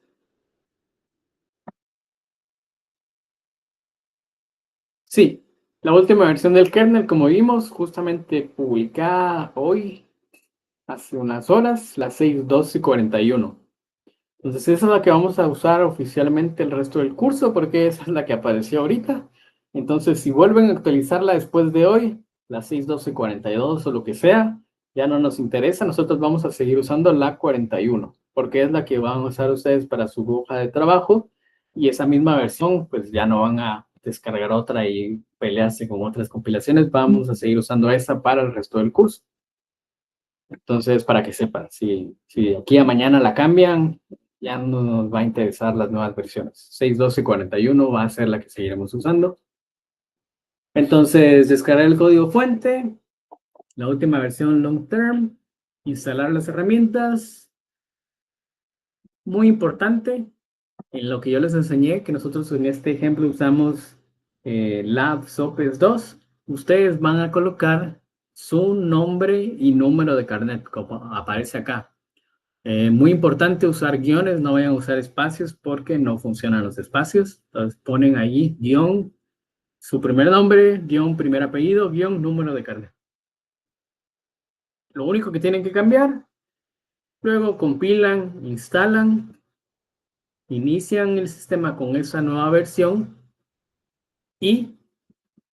Sí, la última versión del kernel, como vimos, justamente publicada hoy, hace unas horas, las 6:12:41. Entonces esa es la que vamos a usar oficialmente el resto del curso porque esa es la que apareció ahorita. Entonces si vuelven a actualizarla después de hoy, las 6:12:42 o lo que sea, ya no nos interesa. Nosotros vamos a seguir usando la 41 porque es la que van a usar ustedes para su hoja de trabajo y esa misma versión pues ya no van a descargar otra y pelearse con otras compilaciones. Vamos a seguir usando esa para el resto del curso. Entonces, para que sepan, si aquí a mañana la cambian, ya no nos va a interesar las nuevas versiones. 6:12:41 va a ser la que seguiremos usando. Entonces, descargar el código fuente, la última versión long term, instalar las herramientas. Muy importante, en lo que yo les enseñé, que nosotros en este ejemplo usamos LabSopes 2, ustedes van a colocar su nombre y número de carnet, como aparece acá. Muy importante usar guiones, no vayan a usar espacios porque no funcionan los espacios. Entonces ponen allí guión, su primer nombre, guión, primer apellido, guión, número de carnet. Lo único que tienen que cambiar, luego compilan, instalan, inician el sistema con esa nueva versión y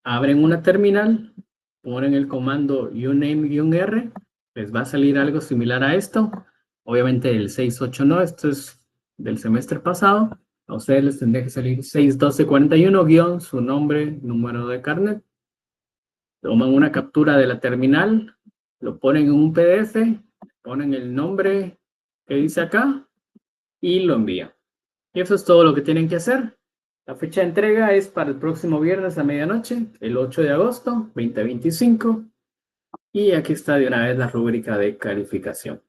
abren una terminal, ponen el comando uname-r, les va a salir algo similar a esto. Obviamente el 6.8 no, esto es del semestre pasado. A ustedes les tendría que salir 6.12.41 guión, su nombre, número de carnet. Toman una captura de la terminal, lo ponen en un PDF, ponen el nombre que dice acá y lo envían. Y eso es todo lo que tienen que hacer. La fecha de entrega es para el próximo viernes a medianoche, el 8 de agosto, 2025. Y aquí está de una vez la rúbrica de calificación.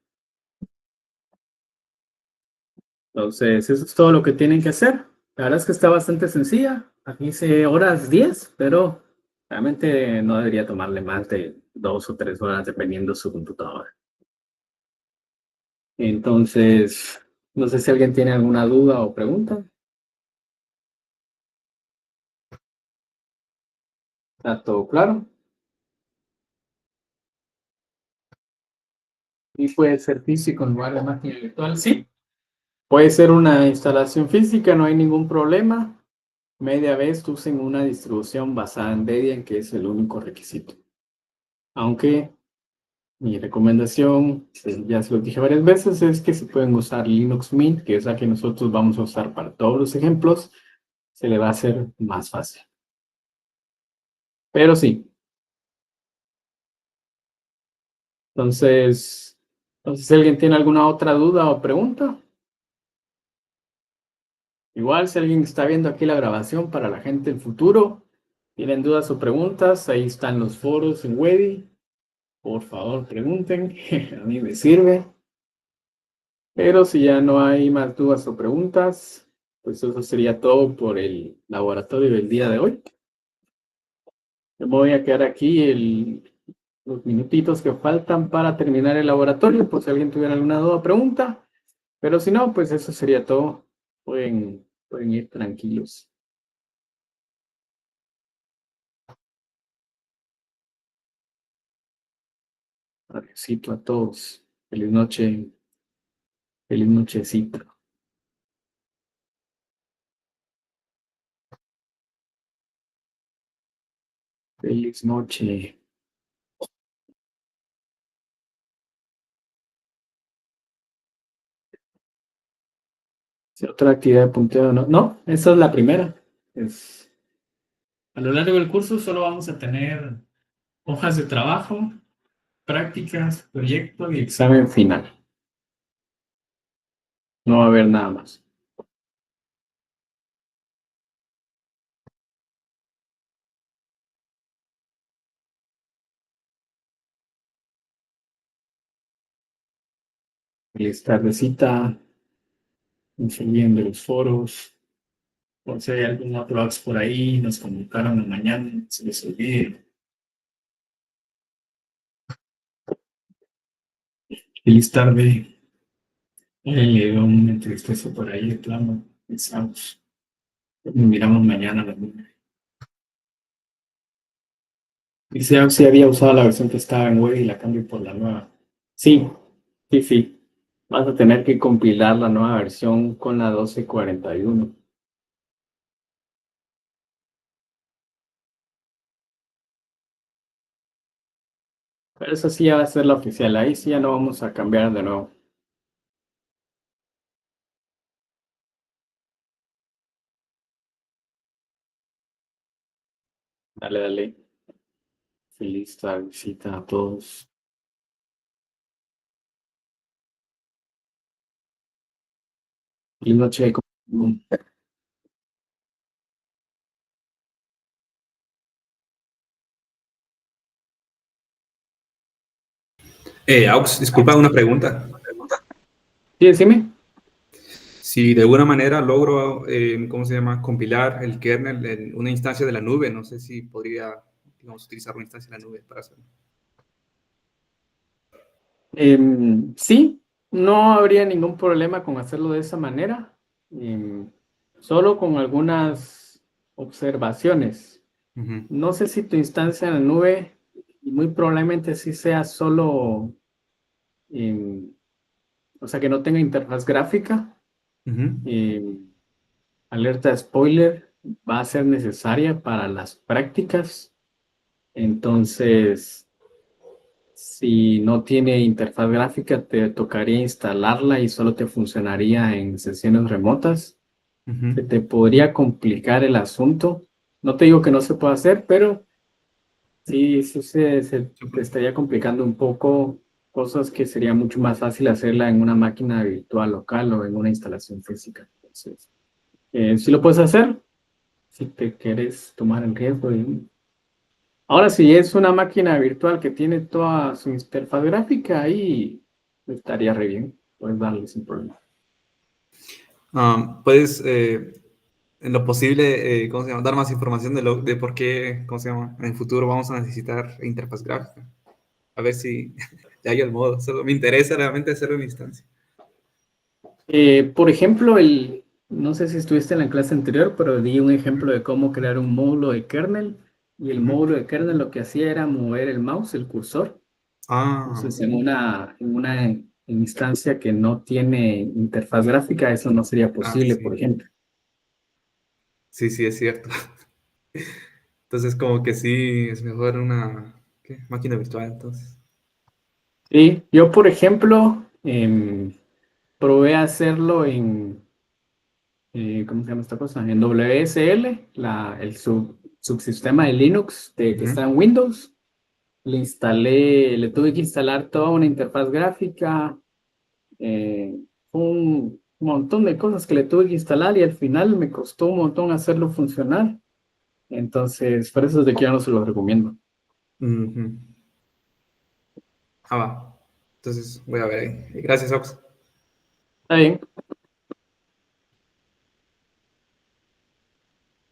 Entonces, eso es todo lo que tienen que hacer. La verdad es que está bastante sencilla. Aquí dice horas 10, pero realmente no debería tomarle más de 2 o 3 horas dependiendo de su computadora. Entonces, no sé si alguien tiene alguna duda o pregunta. ¿Está todo claro? Y puede ser físico en lugar de máquina virtual, sí. Puede ser una instalación física, no hay ningún problema. Media vez usen una distribución basada en Debian, que es el único requisito. Aunque mi recomendación, ya se lo dije varias veces, es que se pueden usar Linux Mint, que es la que nosotros vamos a usar para todos los ejemplos. Se le va a hacer más fácil. Pero sí. Entonces, si alguien tiene alguna otra duda o pregunta. Igual, si alguien está viendo aquí la grabación para la gente del futuro, tienen dudas o preguntas, ahí están los foros en Wedi. Por favor, pregunten, a mí me sirve. Pero si ya no hay más dudas o preguntas, pues eso sería todo por el laboratorio del día de hoy. Me voy a quedar aquí los minutitos que faltan para terminar el laboratorio, por si alguien tuviera alguna duda o pregunta. Pero si no, pues eso sería todo. Pueden ir tranquilos. Adiósito a todos. Feliz noche. Feliz nochecita. Feliz noche. Si otra actividad de punteo, no. No, esa es la primera. A lo largo del curso solo vamos a tener hojas de trabajo, prácticas, proyecto y examen final. No va a haber nada más. Feliz tardecita. Siguiendo los foros. Por si hay algún otro apps por ahí, nos comunicaron mañana, se les olvide. Feliz tarde. Le doy un entristezo por ahí de plano. Pensamos. Nos miramos mañana a la luna. Dice si había usado la versión que estaba en web y la cambio por la nueva. Sí, sí, sí. Vas a tener que compilar la nueva versión con la 1241. Pero eso sí ya va a ser la oficial. Ahí sí ya no vamos a cambiar de nuevo. Dale, dale. Feliz tardecita a todos. Feliz noche. Aux, disculpa una pregunta. Sí, decime. Si de alguna manera logro, ¿cómo se llama? Compilar el kernel en una instancia de la nube, no sé si podría, digamos, utilizar una instancia de la nube para hacerlo. Sí, no habría ningún problema con hacerlo de esa manera, solo con algunas observaciones. Ujú, No sé si tu instancia en la nube, y muy probablemente sí sea solo, o sea, que no tenga interfaz gráfica. ujú, Alerta de spoiler, va a ser necesaria para las prácticas. Entonces, si no tiene interfaz gráfica, te tocaría instalarla y solo te funcionaría en sesiones remotas. ujú. Se te podría complicar el asunto. No te digo que no se pueda hacer, pero sí, sí se te estaría complicando un poco cosas que sería mucho más fácil hacerla en una máquina virtual local o en una instalación física. Entonces, sí lo puedes hacer si te quieres tomar el riesgo. Ahora, si es una máquina virtual que tiene toda su interfaz gráfica, ahí estaría re bien. Puedes darle sin problema. ¿Puedes, en lo posible, ¿cómo se llama? Dar más información de por qué, ¿cómo se llama? En el futuro vamos a necesitar interfaz gráfica. A ver si ya hay el modo. Solo me interesa realmente hacerlo en instancia. Por ejemplo, no sé si estuviste en la clase anterior, pero di un ejemplo de cómo crear un módulo de kernel. Y el Ujú. módulo de kernel lo que hacía era mover el mouse, el cursor. Ah, Entonces, en una instancia que no tiene interfaz gráfica, eso no sería posible, por sí. ejemplo. Sí, sí, es cierto. Entonces, como que sí, es mejor una ¿qué? Máquina virtual, entonces. Sí, yo, por ejemplo, probé hacerlo ¿cómo se llama esta cosa? En WSL, el subsistema de Linux que Ujú. está en Windows. Le tuve que instalar toda una interfaz gráfica, un montón de cosas que le tuve que instalar y al final me costó un montón hacerlo funcionar. Entonces, por eso es de que yo no se lo recomiendo. Ujú. Ah, va. Entonces, voy a ver ahí. Gracias, Ox. Está bien.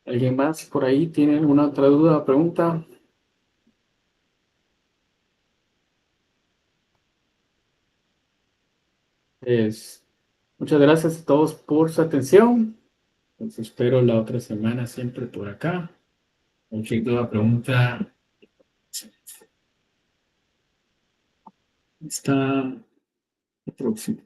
¿Alguien más por ahí tiene alguna otra duda o pregunta? Pues, muchas gracias a todos por su atención. Los espero la otra semana siempre por acá. Cualquier duda, pregunta, Hasta la próxima.